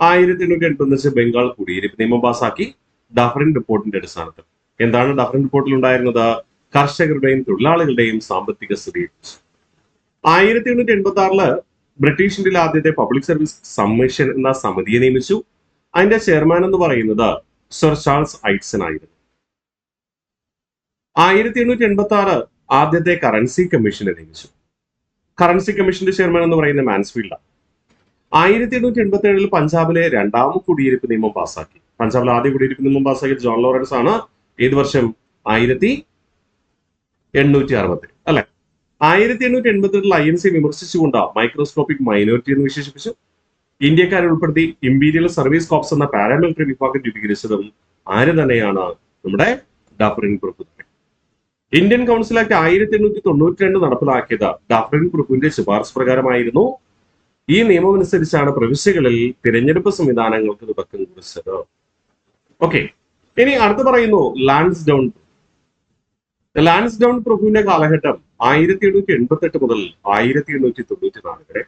1885 ബംഗാൾ കുടിയിരിപ്പ് നിയമം പാസാക്കി ഡഫറിൻ റിപ്പോർട്ടിന്റെ അടിസ്ഥാനത്തിൽ. എന്താണ് ഡഫറിൻ റിപ്പോർട്ടിൽ ഉണ്ടായിരുന്നത്? കർഷകരുടെയും തൊഴിലാളികളുടെയും സാമ്പത്തിക സ്ഥിതി. 1886 ബ്രിട്ടീഷ് ഇന്ത്യയിലെ ആദ്യത്തെ പബ്ലിക് സർവീസ് കമ്മീഷൻ എന്ന സമിതിയെ നിയമിച്ചു. അതിന്റെ ചെയർമാൻ എന്ന് പറയുന്നത് സർ ചാൾസ് ഐഡ്സൺ ആയിരുന്നു. 1886 ആദ്യത്തെ കറൻസി കമ്മീഷനെ നിയമിച്ചു. കറൻസി കമ്മീഷന്റെ ചെയർമാൻ എന്ന് പറയുന്നത് മാൻസ്ഫീൽഡാണ്. 1887 പഞ്ചാബിലെ രണ്ടാം കുടിയിരിപ്പ് നിയമം പാസാക്കി. പഞ്ചാബിലെ ആദ്യ കുടിയിരിപ്പ് നിയമം പാസാക്കിയത് ജോൺ ലോറൻസ് ആണ്. ഏത് വർഷം? 1860 അല്ലെ. 1888 INC വിമർശിച്ചുകൊണ്ട് മൈക്രോസ്കോപ്പിക് മൈനോറിറ്റി എന്ന് വിശേഷിപ്പിച്ചു. ഇന്ത്യക്കാരെ ഉൾപ്പെടുത്തി ഇമ്പീരിയൽ സർവീസ് കോർപ്സ് എന്ന പാരാമിലിറ്ററി വിഭാഗം രൂപീകരിച്ചതും ആര് തന്നെയാണ്? നമ്മുടെ ഡഫറിൻ പ്രഭു. ഇന്ത്യൻ കൗൺസിൽ ആക്ട് 1892 നടപ്പിലാക്കിയത് ഡഫറിൻ പ്രഭുവിന്റെ ശുപാർശ പ്രകാരമായിരുന്നു. ഈ നിയമം അനുസരിച്ചാണ് പ്രവിശ്യകളിൽ തിരഞ്ഞെടുപ്പ് സംവിധാനങ്ങൾക്ക് തുടക്കം കുറിച്ചത്. ഓക്കെ, ഇനി അടുത്ത് പറയുന്നു ലാൻസ്ഡൗൺ. ലാൻസ്ഡൗൺ പ്രഭുവിന്റെ കാലഘട്ടം 1888 മുതൽ 1894 വരെ.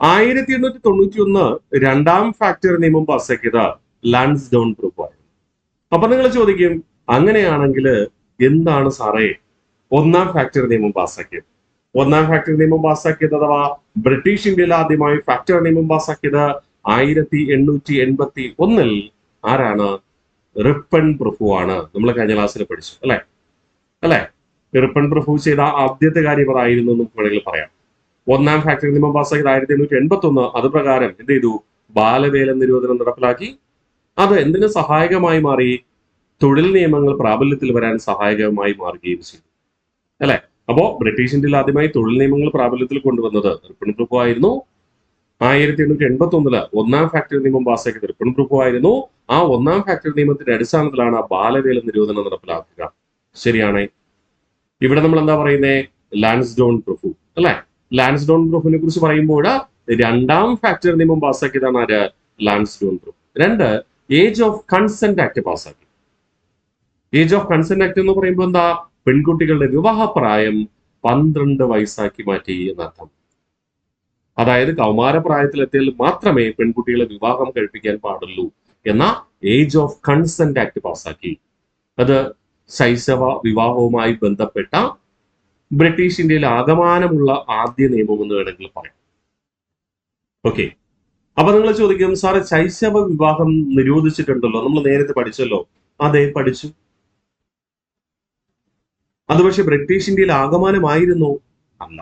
1891 രണ്ടാം ഫാക്ടറി നിയമം പാസാക്കിയത് ലാൻസ്ഡൗൺ പ്രഭുവായിരുന്നു. അപ്പൊ നിങ്ങൾ ചോദിക്കും, അങ്ങനെയാണെങ്കിൽ എന്താണ് സാറേ ഒന്നാം ഫാക്ടറി നിയമം പാസാക്കിയത്? ഒന്നാം ഫാക്ടറി നിയമം പാസാക്കിയത് അഥവാ ബ്രിട്ടീഷ് ഇന്ത്യയിൽ ആദ്യമായി ഫാക്ടറി നിയമം പാസാക്കിയത് 1881 ആരാണ്? റിപ്പൺ പ്രഭുവാണ്. നമ്മൾ കഴിഞ്ഞ ക്ലാസ്സിൽ പഠിച്ചു അല്ലെ. റിപ്പൺ പ്രഭു ചെയ്ത ആദ്യത്തെ കാര്യം അതായിരുന്നു എന്ന് വേണമെങ്കിൽ പറയാം. ഒന്നാം ഫാക്ടറി നിയമം പാസ്സാക്കിയത് 1881. അത് പ്രകാരം എന്ത് ചെയ്തു? ബാലവേല നിരോധനം നടപ്പിലാക്കി. അത് എന്തിനു സഹായകമായി മാറി? തൊഴിൽ നിയമങ്ങൾ പ്രാബല്യത്തിൽ വരാൻ സഹായകമായി മാറുകയും ചെയ്തു. അല്ലെ? അപ്പോ ബ്രിട്ടീഷ് ഇന്ത്യയിൽ ആദ്യമായി തൊഴിൽ നിയമങ്ങൾ പ്രാബല്യത്തിൽ കൊണ്ടുവന്നത് റിപ്പൺ പ്രഭു ആയിരുന്നു. 1881 ഒന്നാം ഫാക്ടറി നിയമം പാസ്സാക്കിയത് റിപ്പൺ പ്രഭു ആയിരുന്നു. ആ ഒന്നാം ഫാക്ടറി നിയമത്തിന്റെ അടിസ്ഥാനത്തിലാണ് ബാലവേല നിരോധനം നടപ്പിലാക്കുക. ശരിയാണ്. ഇവിടെ നമ്മൾ എന്താ പറയുന്നേ? ലാൻസ്ഡോൺ പ്രഭു അല്ലെ? ലാൻസ്ഡോൺ പ്രഭുവിനെ കുറിച്ച് പറയുമ്പോൾ രണ്ടാം ഫാക്ടറി നിയമം പാസ്സാക്കിയതാണ് ആര്? Lansdowne Prabhu. 2, age of consent act പാസ്സാക്കി. ഏജ് ഓഫ് കൺസെന്റ് ആക്ട് എന്ന് പറയുമ്പോൾ എന്താ? പെൺകുട്ടികളുടെ വിവാഹപ്രായം 12 വയസ്സാക്കി മാറ്റി എന്നർത്ഥം. അതായത് കൗമാരപ്രായത്തിലെത്തിയാൽ മാത്രമേ പെൺകുട്ടികളെ വിവാഹം കഴിപ്പിക്കാൻ പാടുള്ളൂ എന്ന ഏജ് ഓഫ് കൺസെന്റ് ആക്ട് പാസ്സാക്കി. അത് ശൈശവ വിവാഹവുമായി ബന്ധപ്പെട്ട ബ്രിട്ടീഷ് ഇന്ത്യയിൽ ആകമാനമുള്ള ആദ്യ നിയമം എന്ന് വേണമെങ്കിൽ പറയാം. ഓക്കെ. അപ്പൊ നിങ്ങൾ ചോദിക്കും, സാറ് ശൈശവ വിവാഹം നിരോധിച്ചിട്ടുണ്ടല്ലോ, നമ്മൾ നേരത്തെ പഠിച്ചല്ലോ. അതെ, പഠിച്ചു. അത് പക്ഷെ ബ്രിട്ടീഷ് ഇന്ത്യയിൽ ആകമാനമായിരുന്നു? അല്ല.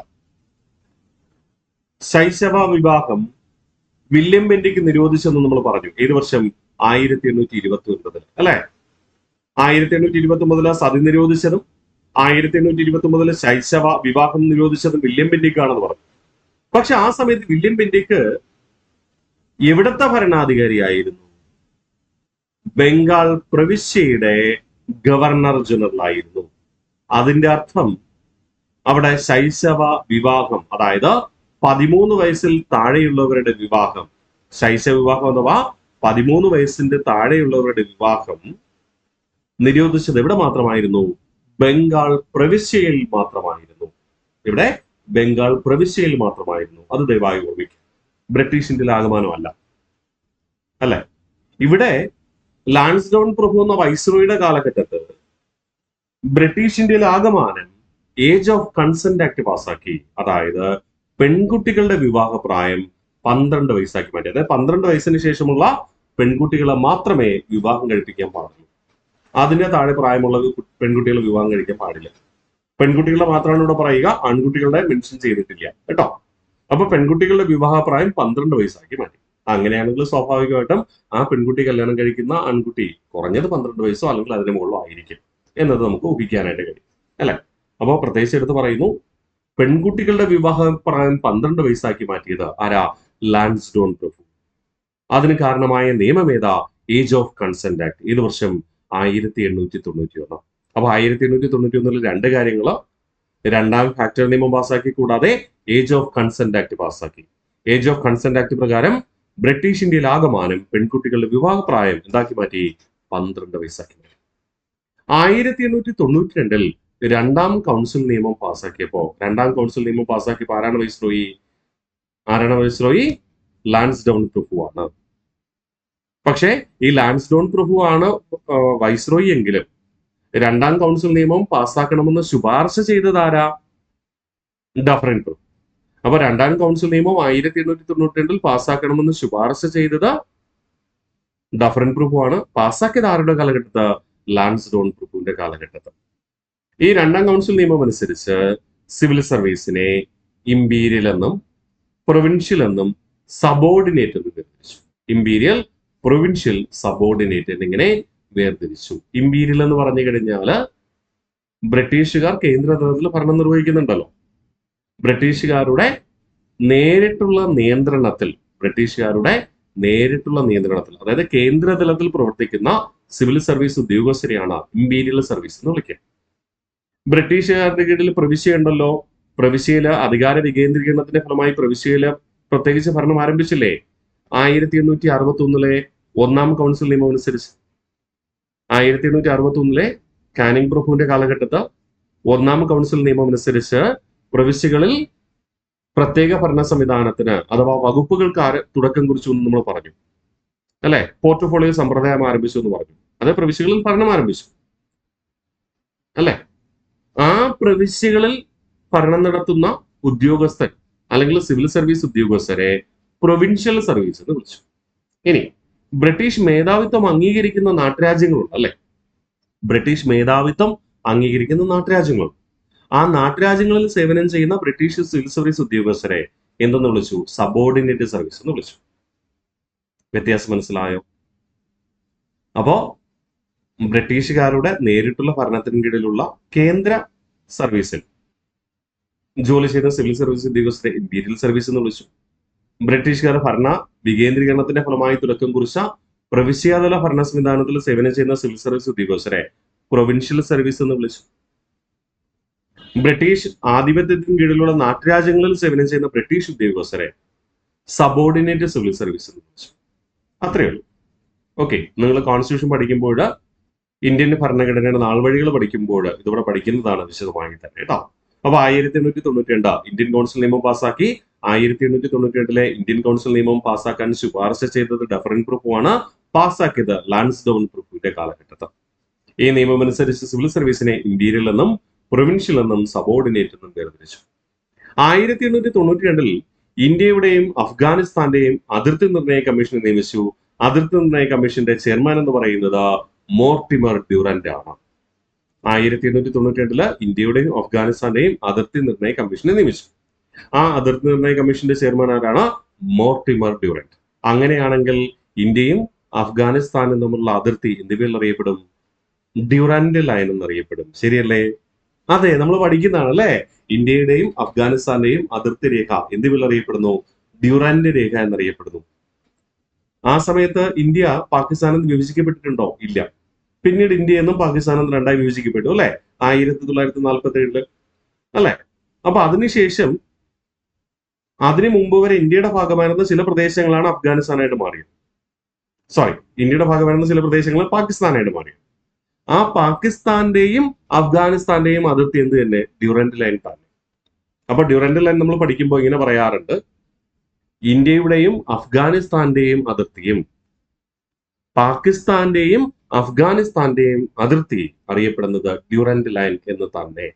ശൈശവ വിവാഹം വില്യം ബെന്റിക് നിരോധിച്ചെന്ന് നമ്മൾ പറഞ്ഞു. ഏത് വർഷം? 1829 അല്ലെ? 1829 സതി നിരോധിച്ചതും 1829 ശൈശവ വിവാഹം നിരോധിച്ചതും വില്യം ബെന്റിക് ആണെന്ന് പറഞ്ഞു. പക്ഷെ ആ സമയത്ത് വില്യം ബെന്റിക് എവിടത്തെ ഭരണാധികാരിയായിരുന്നു? ബംഗാൾ പ്രവിശ്യയുടെ ഗവർണർ ജനറൽ ആയിരുന്നു. അതിന്റെ അർത്ഥം അവിടെ ശൈശവ വിവാഹം, അതായത് 13 വയസ്സിൽ താഴെയുള്ളവരുടെ വിവാഹം, ശൈശവ വിവാഹം അഥവാ 13 വയസ്സിന്റെ താഴെയുള്ളവരുടെ വിവാഹം നിരോധിച്ചത് എവിടെ മാത്രമായിരുന്നു? ബംഗാൾ പ്രവിശ്യയിൽ മാത്രമായിരുന്നു. ഇവിടെ ബംഗാൾ പ്രവിശ്യയിൽ മാത്രമായിരുന്നു. അത് ദയവായി ഓർമ്മിക്കും. ബ്രിട്ടീഷ് ഇന്ത്യയിൽ ആകമാനമല്ല. അല്ലെ? ഇവിടെ ലാൻസ്ഡോൺ പ്രഭു എന്ന വൈസ്രോയുടെ കാലഘട്ടത്തിൽ ബ്രിട്ടീഷ് ഇന്ത്യയിൽ ആകമാനം ഏജ് ഓഫ് കൺസെന്റ് ആക്ട് പാസ്സാക്കി. അതായത് പെൺകുട്ടികളുടെ വിവാഹ പ്രായം 12 വയസ്സാക്കി മാറ്റി. അതായത് 12 വയസ്സിന് ശേഷമുള്ള പെൺകുട്ടികളെ മാത്രമേ വിവാഹം കഴിപ്പിക്കാൻ പാടുള്ളൂ. അതിന്റെ താഴെ പ്രായമുള്ള പെൺകുട്ടികളെ വിവാഹം കഴിക്കാൻ പാടില്ല. പെൺകുട്ടികളെ മാത്രമാണ് ഇവിടെ പറയുക, ആൺകുട്ടികളുടെ മെൻഷൻ ചെയ്തിട്ടില്ല കേട്ടോ. അപ്പൊ പെൺകുട്ടികളുടെ വിവാഹ പ്രായം 12 വയസ്സാക്കി മാറ്റി. അങ്ങനെയാണെങ്കിൽ സ്വാഭാവികമായിട്ടും ആ പെൺകുട്ടി കല്യാണം കഴിക്കുന്ന ആൺകുട്ടി കുറഞ്ഞത് 12 വയസ്സോ അല്ലെങ്കിൽ അതിന് മുകളിലോ ആയിരിക്കും എന്നത് നമുക്ക് ഊഹിക്കാനായിട്ട് കഴിയും. അല്ലെ? അപ്പോൾ പ്രത്യേകിച്ച് എടുത്ത് പറയുന്നു, പെൺകുട്ടികളുടെ വിവാഹ പ്രായം 12 വയസ്സാക്കി മാറ്റിയത് ആരാ? ലാൻസ്ഡോൺ പ്രഭു. അതിന് കാരണമായ നിയമം ഏതാ? Age of consent act. ഏത് വർഷം? 1891. അപ്പൊ 1891 2 കാര്യങ്ങൾ. രണ്ടാം ഫാക്ടറി നിയമം പാസ്സാക്കി, കൂടാതെ ഏജ് ഓഫ് കൺസെന്റ് ആക്ട് പാസ്സാക്കി. ഏജ് ഓഫ് കൺസെന്റ് ആക്ട് പ്രകാരം ബ്രിട്ടീഷ് ഇന്ത്യയിൽ ആകമാനം പെൺകുട്ടികളുടെ വിവാഹ പ്രായം എന്താക്കി മാറ്റി? 12 വയസ്സാക്കി മാറ്റി. 1892 രണ്ടാം കൗൺസിൽ നിയമം പാസ്സാക്കിയപ്പോ, രണ്ടാം കൗൺസിൽ നിയമം പാസ്സാക്കിയപ്പോ ആരാണ് വൈസ്രോയി? ലാൻസ്ഡോൺ പ്രഭു ആണ്. പക്ഷേ ഈ ലാൻസ്ഡോൺ പ്രഭു ആണ് വൈസ്രോയി എങ്കിലും രണ്ടാം കൗൺസിൽ നിയമം പാസ്സാക്കണമെന്ന് ശുപാർശ ചെയ്തത് ആരാ? ഡഫറിൻ പ്രഭു. അപ്പൊ രണ്ടാം കൗൺസിൽ നിയമം 1892 പാസ്സാക്കണമെന്ന് ശുപാർശ ചെയ്തത് ഡഫറിൻ പ്രഭു ആണ്. പാസ്സാക്കിയത് ആരുടെ കാലഘട്ടത്ത്? ലാൻസ്ഡോൺ പ്രഭുവിന്റെ കാലഘട്ടത്ത്. ഈ രണ്ടാം കൗൺസിൽ നിയമം അനുസരിച്ച് സിവിൽ സർവീസിനെ ഇമ്പീരിയൽ എന്നും പ്രൊവിൻഷ്യൽ എന്നും സബോർഡിനേറ്റ് എന്നും വേർതിരിച്ചു. ഇമ്പീരിയൽ, പ്രൊവിൻഷ്യൽ, സബോർഡിനേറ്റ് എന്നിങ്ങനെ വേർതിരിച്ചു. ഇമ്പീരിയൽ എന്ന് പറഞ്ഞു കഴിഞ്ഞാൽ ബ്രിട്ടീഷുകാർ കേന്ദ്ര തലത്തിൽ ഭരണം നിർവഹിക്കുന്നുണ്ടല്ലോ. ബ്രിട്ടീഷുകാരുടെ നേരിട്ടുള്ള നിയന്ത്രണത്തിൽ, അതായത് കേന്ദ്ര തലത്തിൽ പ്രവർത്തിക്കുന്ന സിവിൽ സർവീസ് ഉദ്യോഗസ്ഥരെയാണ് ഇമ്പീരിയൽ സർവീസ് എന്ന് വിളിക്കുക. ബ്രിട്ടീഷുകാരുടെ കീഴിൽ പ്രവിശ്യ ഉണ്ടല്ലോ. പ്രവിശ്യയിലെ അധികാര വികേന്ദ്രീകരണത്തിന്റെ ഫലമായി പ്രവിശ്യയിലെ പ്രത്യേകിച്ച് ഭരണം ആരംഭിച്ചില്ലേ? 1861 ഒന്നാം കൗൺസിൽ നിയമം അനുസരിച്ച്. 1861 കാനിങ് പ്രഭുവിന്റെ കാലഘട്ടത്ത് ഒന്നാം കൗൺസിൽ നിയമം അനുസരിച്ച് പ്രവിശ്യകളിൽ പ്രത്യേക ഭരണ സംവിധാനത്തിന് അഥവാ വകുപ്പുകൾക്ക് തുടക്കം കുറിച്ചു എന്ന് നമ്മൾ പറഞ്ഞു അല്ലെ? പോർട്ട്ഫോളിയോ സമ്പ്രദായം ആരംഭിച്ചു എന്ന് പറഞ്ഞു. അത് പ്രവിശ്യകളിൽ ഭരണം ആരംഭിച്ചു അല്ലെ? ആ പ്രവിശ്യകളിൽ ഭരണം നടത്തുന്ന ഉദ്യോഗസ്ഥൻ അല്ലെങ്കിൽ സിവിൽ സർവീസ് ഉദ്യോഗസ്ഥരെ പ്രൊവിൻഷ്യൽ സർവീസ് എന്ന് വിളിച്ചു. ഇനി ബ്രിട്ടീഷ് മേധാവിത്വം അംഗീകരിക്കുന്ന നാട്ടുരാജ്യങ്ങളുണ്ട് അല്ലെ? ബ്രിട്ടീഷ് മേധാവിത്വം അംഗീകരിക്കുന്ന നാട്ടുരാജ്യങ്ങളുണ്ട്. ആ നാട്ടുരാജ്യങ്ങളിൽ സേവനം ചെയ്യുന്ന ബ്രിട്ടീഷ് സിവിൽ സർവീസ് ഉദ്യോഗസ്ഥരെ എന്തെന്ന് വിളിച്ചു? സബോർഡിനേറ്റ് സർവീസ് എന്ന് വിളിച്ചു. വ്യത്യാസം മനസ്സിലായോ? അപ്പോ ബ്രിട്ടീഷുകാരുടെ നേരിട്ടുള്ള ഭരണത്തിന് കീഴിലുള്ള കേന്ദ്ര സർവീസിൽ ജോലി ചെയ്യുന്ന സിവിൽ സർവീസ് ഉദ്യോഗസ്ഥരെ ഇമ്പീരിയൽ സർവീസ് എന്ന് വിളിച്ചു. ബ്രിട്ടീഷുകാർ ഭരണ വികേന്ദ്രീകരണത്തിന്റെ ഫലമായി തുടക്കം കുറിച്ച പ്രവിശ്യാതല ഭരണ സംവിധാനത്തിൽ സേവനം ചെയ്യുന്ന സിവിൽ സർവീസ് ഉദ്യോഗസ്ഥരെ പ്രൊവിൻഷ്യൽ സർവീസ് എന്ന് വിളിച്ചു. ബ്രിട്ടീഷ് ആധിപത്യത്തിന് കീഴിലുള്ള നാട്ടുരാജ്യങ്ങളിൽ സേവനം ചെയ്യുന്ന ബ്രിട്ടീഷ് ഉദ്യോഗസ്ഥരെ സബോർഡിനേറ്റ് സിവിൽ സർവീസ് എന്ന് വിളിച്ചു. അത്രയേ ഉള്ളൂ. ഓക്കെ, നിങ്ങൾ കോൺസ്റ്റിറ്റ്യൂഷൻ പഠിക്കുമ്പോൾ, ഇന്ത്യൻ ഭരണഘടനയുടെ നാൾവഴികൾ പഠിക്കുമ്പോൾ ഇതിവിടെ പഠിക്കുന്നതാണ് വിശദമായി തന്നെ കേട്ടോ. അപ്പൊ 1892 ഇന്ത്യൻ കൗൺസിൽ നിയമം പാസാക്കി. 1892 ഇന്ത്യൻ കൗൺസിൽ നിയമം പാസ്സാക്കാൻ ശുപാർശ ചെയ്തത് ഡഫറിൻ പ്രഭുവാണ്. പാസ്സാക്കിയത് ലാൻസ്ഡൌൺ പ്രഭുവിന്റെ കാലഘട്ടത്തിൽ. ഈ നിയമം അനുസരിച്ച് സിവിൽ സർവീസിനെ ഇമ്പീരിയൽ എന്നും പ്രൊവിൻഷ്യൽ എന്നും സബോർഡിനേറ്റ് എന്നും വേർതിരിച്ചു. 1892 ഇന്ത്യയുടെയും അഫ്ഗാനിസ്ഥാന്റെയും അതിർത്തി നിർണയ കമ്മീഷനെ നിയമിച്ചു. അതിർത്തി നിർണയ കമ്മീഷന്റെ ചെയർമാൻ എന്ന് പറയുന്നത് മോർട്ടിമർ ഡ്യൂറന്റ് ആണ്. 1892 ഇന്ത്യയുടെയും അഫ്ഗാനിസ്ഥാന്റെയും അതിർത്തി നിർണയ കമ്മീഷനെ നിയമിച്ചു. ആ അതിർത്തി നിർണയ കമ്മീഷന്റെ ചെയർമാൻ ആരാണ്? Mortimer Durand. അങ്ങനെയാണെങ്കിൽ ഇന്ത്യയും അഫ്ഗാനിസ്ഥാനും തമ്മിലുള്ള അതിർത്തി എന്തുപേരിൽ അറിയപ്പെടും? Durand line എന്നറിയപ്പെടും. ശരിയല്ലേ? അതെ, നമ്മൾ പഠിക്കുന്നതാണ് അല്ലെ. ഇന്ത്യയുടെയും അഫ്ഗാനിസ്ഥാന്റെയും അതിർത്തി രേഖ എന്തുപേരിൽ അറിയപ്പെടുന്നു? ഡ്യൂറന്റ് രേഖ എന്നറിയപ്പെടുന്നു. ആ സമയത്ത് ഇന്ത്യ പാകിസ്ഥാനിൽ നിന്ന് വിഭജിക്കപ്പെട്ടിട്ടുണ്ടോ? ഇല്ല. പിന്നീട് ഇന്ത്യ എന്നും പാകിസ്ഥാനും രണ്ടായി വിഭജിക്കപ്പെട്ടു അല്ലെ, 1947 അല്ലെ. അപ്പൊ അതിനുശേഷം അതിനു മുമ്പ് വരെ ഇന്ത്യയുടെ ഭാഗമായിരുന്ന ചില പ്രദേശങ്ങളാണ് അഫ്ഗാനിസ്ഥാനായിട്ട് മാറിയത്. ഇന്ത്യയുടെ ഭാഗമായിരുന്ന ചില പ്രദേശങ്ങൾ പാകിസ്ഥാനായിട്ട് മാറിയത്. ആ പാകിസ്ഥാന്റെയും അഫ്ഗാനിസ്ഥാന്റെയും അതിർത്തി എന്ത് തന്നെ? ഡ്യൂറന്റ് ലൈൻ തന്നെ. അപ്പൊ ഡ്യൂറന്റ് ലൈൻ നമ്മൾ പഠിക്കുമ്പോൾ ഇങ്ങനെ പറയാറുണ്ട്: ഇന്ത്യയുടെയും അഫ്ഗാനിസ്ഥാന്റെയും അതിർത്തിയും പാകിസ്ഥാന്റെയും അഫ്ഗാനിസ്ഥാന്റെയും അതിർത്തി അറിയപ്പെടുന്നത് ഡ്യൂറന്റ് ലൈൻ എന്ന് തന്നെ.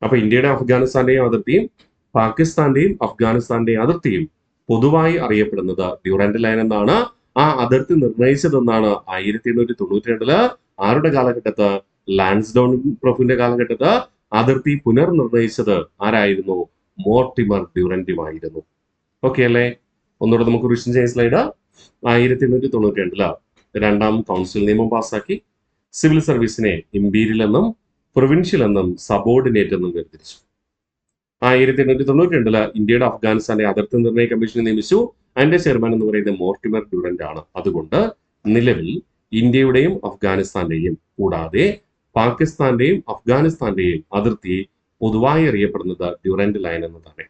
അപ്പൊ ഇന്ത്യയുടെ അഫ്ഗാനിസ്ഥാന്റെയും അതിർത്തിയും പാകിസ്ഥാന്റെയും അഫ്ഗാനിസ്ഥാന്റെയും അതിർത്തിയും പൊതുവായി അറിയപ്പെടുന്നത് ഡ്യൂറന്റ് ലൈൻ എന്നാണ്. ആ അതിർത്തി നിർണയിച്ചതെന്നാണ് 1892 ആരുടെ കാലഘട്ടത്ത്? ലാൻസ്ഡൌൺ പ്രഭുവിന്റെ കാലഘട്ടത്ത് അതിർത്തി പുനർനിർണയിച്ചത് ആരായിരുന്നു? മോർട്ടിമർ ഡ്യൂറന്റുമായിരുന്നു. ഓക്കെ അല്ലേ? ഒന്നുകൂടെ നമുക്ക് റിവിഷൻ ചെയ്യാൻ സ്ലൈഡ്. 1892 രണ്ടാം കൗൺസിൽ നിയമം പാസാക്കി. സിവിൽ സർവീസിനെ ഇമ്പീരിയൽ എന്നും പ്രൊവിൻഷ്യൽ എന്നും സബോർഡിനേറ്റ് എന്നും വേർതിരിച്ചു. 1892 ഇന്ത്യയുടെ അഫ്ഗാനിസ്ഥാന്റെ അതിർത്തി നിർണയ കമ്മീഷനെ നിയമിച്ചു. അതിന്റെ ചെയർമാൻ എന്ന് പറയുന്നത് മോർട്ടിമർ ഡ്യൂറന്റ് ആണ്. അതുകൊണ്ട് നിലവിൽ ഇന്ത്യയുടെയും അഫ്ഗാനിസ്ഥാന്റെയും കൂടാതെ പാകിസ്ഥാന്റെയും അഫ്ഗാനിസ്ഥാന്റെയും അതിർത്തി പൊതുവായി അറിയപ്പെടുന്നത് ഡ്യൂറന്റ് ലൈൻ എന്നതാണ്.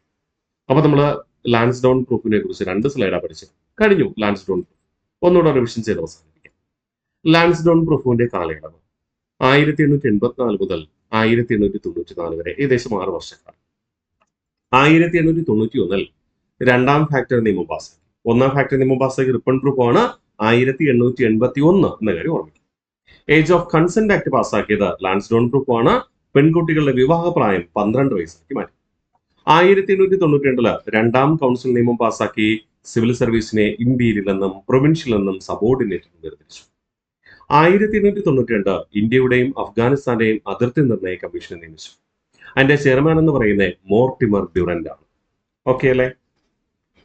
അപ്പൊ നമ്മള് ലാൻസ്ഡൌൺ പ്രൂഫിനെ കുറിച്ച് 2 സ്ലൈഡാണ് പഠിച്ചത്. കഴിഞ്ഞു ലാൻസ്ഡൌൺ പ്രൂഫ്. ഒന്നുകൂടെ റിവിഷൻ ചെയ്ത് അവസാനിപ്പിക്കാം. ലാൻസ്ഡൌൺ പ്രൂഫിന്റെ കാലയളവ് 1884 മുതൽ 1894 വരെ, ഏകദേശം 6 വർഷക്കാലം. 1891 രണ്ടാം ഫാക്ടറി നിയമം പാസ്സാക്കി. ഒന്നാം ഫാക്ടറി നിയമം പാസ്സാക്കി റിപ്പൺ പ്രൂഫാണ് 1881 എന്ന കാര്യം ഓർമ്മിക്കും. ഏജ് ഓഫ് കൺസെന്റ് ആക്ട് പാസ്സാക്കിയത് ലാൻസ്ഡൌൺ പ്രൂഫാണ്. പെൺകുട്ടികളുടെ വിവാഹപ്രായം 12 വയസ്സാക്കി മാറ്റി. 1892 രണ്ടാം കൗൺസിൽ നിയമം പാസാക്കി. സിവിൽ സർവീസിനെ ഇമ്പീരിയൽ എന്നും പ്രൊവിൻഷ്യൽ എന്നും സബോർഡിനേറ്റ് എന്നും വേർതിരിച്ചു. 1892 ഇന്ത്യയുടെയും അഫ്ഗാനിസ്ഥാന്റെയും അതിർത്തി നിർണയ കമ്മീഷനെ നിയമിച്ചു. അതിന്റെ ചെയർമാൻ എന്ന് പറയുന്നത് മോർട്ടിമർ ഡ്യൂറന്റ് ആണ്. ഓക്കെ അല്ലേ?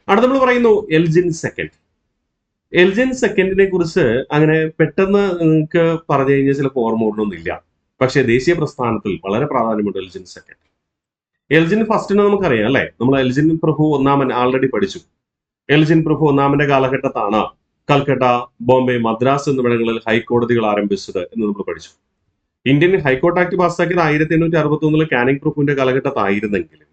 അടുത്ത നമ്മൾ പറയുന്നു എൽജിൻ സെക്കൻഡ്. എൽജിൻ സെക്കൻഡിനെ കുറിച്ച് അങ്ങനെ പെട്ടെന്ന് നിങ്ങൾക്ക് പറഞ്ഞു കഴിഞ്ഞാൽ ചിലപ്പോൾ ഓർമ്മ ഓടണമെന്നില്ല. പക്ഷേ ദേശീയ പ്രസ്ഥാനത്തിൽ വളരെ പ്രാധാന്യമുണ്ട് എൽജിൻ സെക്കൻഡ്. എൽജിൻ ഫസ്റ്റിന് നമുക്കറിയാം അല്ലെ. നമ്മൾ എൽജിൻ പ്രഭു ഒന്നാമൻ ആൾറെഡി പഠിച്ചു. എൽജിൻ പ്രഭു ഒന്നാമന്റെ കാലഘട്ടത്താണ് കൽക്കട്ട, ബോംബെ, മദ്രാസ് എന്നിവിടങ്ങളിൽ ഹൈക്കോടതികൾ ആരംഭിച്ചത് എന്ന് നമ്മൾ പഠിച്ചു. ഇന്ത്യൻ ഹൈക്കോർട്ട് ആക്ട് പാസ്സാക്കിയത് 1861 കാനിങ് പ്രഭുവിന്റെ കാലഘട്ടത്തായിരുന്നെങ്കിലും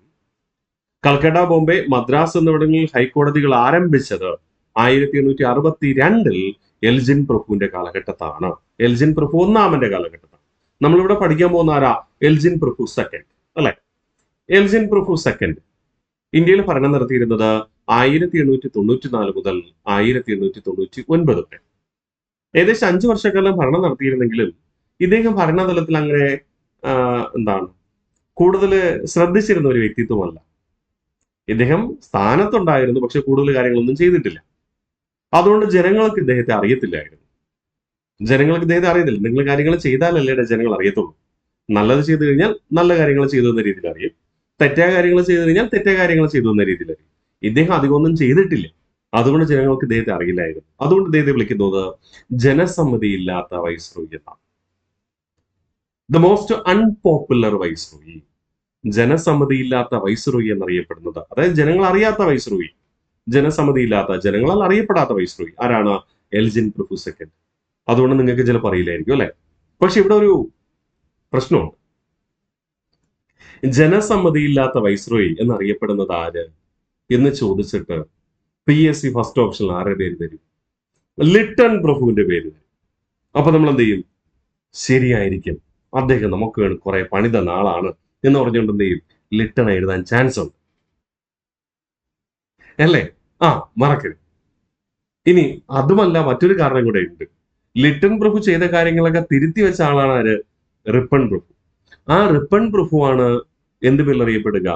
കൽക്കട്ട, ബോംബെ, മദ്രാസ് എന്നിവിടങ്ങളിൽ ഹൈക്കോടതികൾ ആരംഭിച്ചത് 1862 എൽജിൻ പ്രഭുവിന്റെ കാലഘട്ടത്താണ്. എൽജിൻ പ്രഭു ഒന്നാമന്റെ കാലഘട്ടത്താണ്. നമ്മളിവിടെ പഠിക്കാൻ പോകുന്ന ആരാ? എൽജിൻ പ്രഭു സെക്കൻഡ് അല്ലെ. എൽജിൻ പ്രഭു സെക്കൻഡ് ഇന്ത്യയിൽ ഭരണം നടത്തിയിരുന്നത് 1894 മുതൽ 1899 വരെ. ഏകദേശം 5 വർഷക്കാലം ഭരണം നടത്തിയിരുന്നെങ്കിലും ഇദ്ദേഹം ഭരണതലത്തിൽ അങ്ങനെ കൂടുതൽ ശ്രദ്ധിച്ചിരുന്ന ഒരു വ്യക്തിത്വമല്ല. ഇദ്ദേഹം സ്ഥാനത്തുണ്ടായിരുന്നു, പക്ഷെ കൂടുതൽ കാര്യങ്ങളൊന്നും ചെയ്തിട്ടില്ല. അതുകൊണ്ട് ജനങ്ങൾക്ക് ഇദ്ദേഹത്തെ അറിയത്തില്ലായിരുന്നു. നിങ്ങൾ കാര്യങ്ങൾ ചെയ്താലല്ലേ ജനങ്ങൾ അറിയത്തുള്ളൂ. നല്ലത് ചെയ്തു കഴിഞ്ഞാൽ നല്ല കാര്യങ്ങൾ ചെയ്തു എന്ന രീതിയിൽ അറിയും, തെറ്റായ കാര്യങ്ങൾ ചെയ്തു കഴിഞ്ഞാൽ തെറ്റായ കാര്യങ്ങൾ ചെയ്തു എന്ന രീതിയിൽ അറിയും. ഇദ്ദേഹം അധികമൊന്നും ചെയ്തിട്ടില്ല, അതുകൊണ്ട് ജനങ്ങൾക്ക് ഇദ്ദേഹത്തെ അറിയില്ലായിരുന്നു. അതുകൊണ്ട് ഇദ്ദേഹത്തെ വിളിക്കുന്നത് ജനസമ്മതിയില്ലാത്ത വൈസ്രോയി എന്നാണ്. ദ മോസ്റ്റ് അൺപോപ്പുലർ വൈസ്രോയി, ജനസമ്മതിയില്ലാത്ത വൈസ്രോയി എന്നറിയപ്പെടുന്നത്, അതായത് ജനങ്ങൾ അറിയാത്ത വൈസ്രോയി, ജനസമ്മതിയില്ലാത്ത, ജനങ്ങളാൽ അറിയപ്പെടാത്ത വൈസ്രോയി ആരാണ്? എൽജിൻ പ്രഭു സെക്കൻഡ്. അതുകൊണ്ട് നിങ്ങൾക്ക് ചിലപ്പോൾ അറിയില്ലായിരിക്കും അല്ലെ. പക്ഷെ ഇവിടെ ഒരു പ്രശ്നമുണ്ട്. ജനസമ്മതിയില്ലാത്ത വൈസ്രോയി എന്നറിയപ്പെടുന്നത് ആര് എന്ന് ചോദിച്ചിട്ട് PSC ഫസ്റ്റ് ഓപ്ഷനിൽ ആരുടെ പേര് തരും? ലിട്ടൺ പ്രഭുവിന്റെ പേര് തരും. അപ്പൊ നമ്മൾ എന്ത് ചെയ്യും? ശരിയായിരിക്കും, അദ്ദേഹം നമുക്ക് വേണ്ടി കുറെ പണി തന്ന ആളാണ് എന്ന് പറഞ്ഞുകൊണ്ട് എന്ത് ചെയ്യും? ലിട്ടൺ എഴുതാൻ ചാൻസ് ഉണ്ട് അല്ലേ? മറക്കരുത്. ഇനി അതുമല്ല, മറ്റൊരു കാരണം കൂടെ ഉണ്ട്. ലിട്ടൺ പ്രഭു ചെയ്ത കാര്യങ്ങളൊക്കെ തിരുത്തി വെച്ച ആളാണ് ആര്? റിപ്പൺ പ്രഭു. ആ റിപ്പൺ പ്രഭുവാണ് എന്ത് പേരിലറിയപ്പെടുക?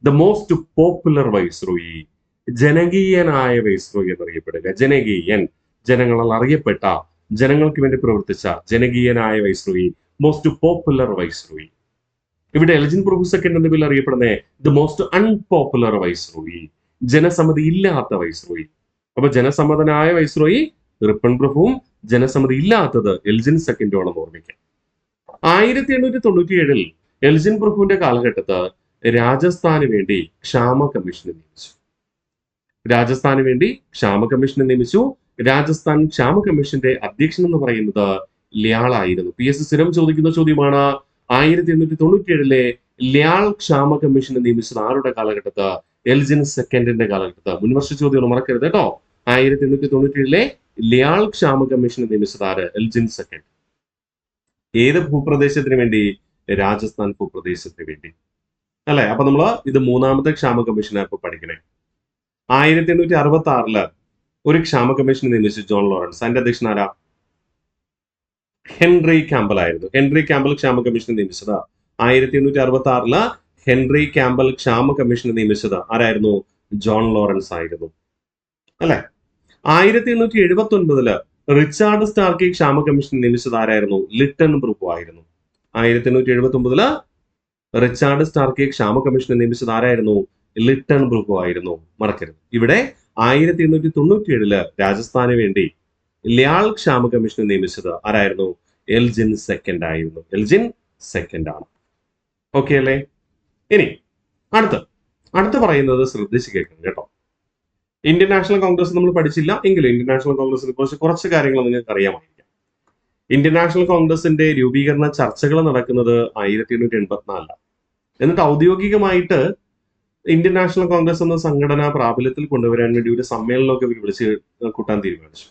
ദ മോസ്റ്റ് പോപ്പുലർ വൈസ്രോയി, ജനകീയനായ വൈസ്രോയി എന്നറിയപ്പെടുക. ജനകീയൻ, ജനങ്ങളാൽ അറിയപ്പെട്ട, ജനങ്ങൾക്ക് വേണ്ടി പ്രവർത്തിച്ച ജനകീയനായ വൈസ്രോയി, മോസ്റ്റ് പോപ്പുലർ വൈസ്രോയി. ഇവിടെ എൽജിൻ പ്രഭു സെക്കൻഡ് എന്ന പേരിൽ അറിയപ്പെടുന്നത് ദ മോസ്റ്റ് അൺപോപ്പുലർ വൈസ്രോയി, ജനസമ്മതി ഇല്ലാത്ത വൈസ്രോയി. അപ്പൊ ജനസമ്മതനായ വൈസ്രോയി റിപ്പൺ പ്രഭുവും ജനസമ്മതി ഇല്ലാത്തത് എൽജിൻ സെക്കൻഡുമാണെന്ന് ഓർമ്മിക്കാം. 1897 എൽജിൻ പ്രഭുവിന്റെ കാലഘട്ടത്ത് രാജസ്ഥാന് വേണ്ടി ക്ഷാമ കമ്മീഷനെ നിയമിച്ചു. രാജസ്ഥാൻ ക്ഷാമ കമ്മീഷന്റെ അധ്യക്ഷൻ എന്ന് പറയുന്നത് ല്യാൾ ആയിരുന്നു. PSC സ്ഥിരം ചോദിക്കുന്ന ചോദ്യമാണ്. 1897 ല്യാൾ ക്ഷാമ കമ്മീഷനെ നിയമിച്ചത് ആരുടെ കാലഘട്ടത്ത്? എൽജിൻ സെക്കൻഡിന്റെ കാലഘട്ടത്ത്. മുൻവർഷ ചോദ്യം മറക്കരുത് കേട്ടോ. 1897 ല്യാൾ ക്ഷാമ കമ്മീഷനെ നിയമിച്ചത് ആര്? Elgin second. ഏത് ഭൂപ്രദേശത്തിന് വേണ്ടി? രാജസ്ഥാൻ ഭൂപ്രദേശത്തിന് വേണ്ടി അല്ലെ. അപ്പൊ നമ്മള് ഇത് മൂന്നാമത്തെ ക്ഷാമ കമ്മീഷനാണ് ഇപ്പൊ പഠിക്കണേ. 1866 ഒരു ക്ഷാമ കമ്മീഷനെ നിയമിച്ചു ജോൺ ലോറൻസ്. അതിന്റെ അധ്യക്ഷൻ ആരാ? ഹെൻറി ക്യാമ്പൽ ആയിരുന്നു. ഹെൻറി ക്യാമ്പൽ ക്ഷാമ കമ്മീഷനെ നിയമിച്ചത് 1866 ഹെൻറി ക്യാമ്പൽ ക്ഷാമ കമ്മീഷനെ നിയമിച്ചത് ആരായിരുന്നു? ജോൺ ലോറൻസ് ആയിരുന്നു അല്ലെ. 1879 റിച്ചാർഡ് സ്റ്റാർക്കി ക്ഷാമ കമ്മീഷനെ നിയമിച്ചത് ആരായിരുന്നു? ലിട്ടൺ പ്രഭു ആയിരുന്നു. 1879 റിച്ചാർഡ് സ്റ്റാർക്കി ക്ഷാമ കമ്മീഷനെ നിയമിച്ചത് ആരായിരുന്നു? ലിട്ടൺ പ്രഭു ആയിരുന്നു. മറക്കരുത്. ഇവിടെ 1897 രാജസ്ഥാന് വേണ്ടി ല്യാൾ ക്ഷാമ കമ്മീഷനെ നിയമിച്ചത് ആരായിരുന്നു? എൽജിൻ സെക്കൻഡ് ആയിരുന്നു. എൽജിൻ സെക്കൻഡ് ആണ്. ഓക്കെ അല്ലേ? ഇനി അടുത്ത് പറയുന്നത് ശ്രദ്ധിച്ച് കേൾക്കണം കേട്ടോ. ഇന്ത്യൻ നാഷണൽ കോൺഗ്രസ് നമ്മൾ പഠിച്ചില്ല എങ്കിലും ഇന്ത്യൻ നാഷണൽ കോൺഗ്രസിനെ കുറിച്ച് കുറച്ച് കാര്യങ്ങൾ നിങ്ങൾക്ക് അറിയാമായിരിക്കാം. ഇന്ത്യൻ നാഷണൽ കോൺഗ്രസിന്റെ രൂപീകരണ ചർച്ചകൾ നടക്കുന്നത് 1884. എന്നിട്ട് ഔദ്യോഗികമായിട്ട് ഇന്ത്യൻ നാഷണൽ കോൺഗ്രസ് എന്ന സംഘടന പ്രാബല്യത്തിൽ കൊണ്ടുവരാൻ വേണ്ടി ഒരു സമ്മേളനമൊക്കെ വിളിച്ച് കൂട്ടാൻ തീരുമാനിച്ചു.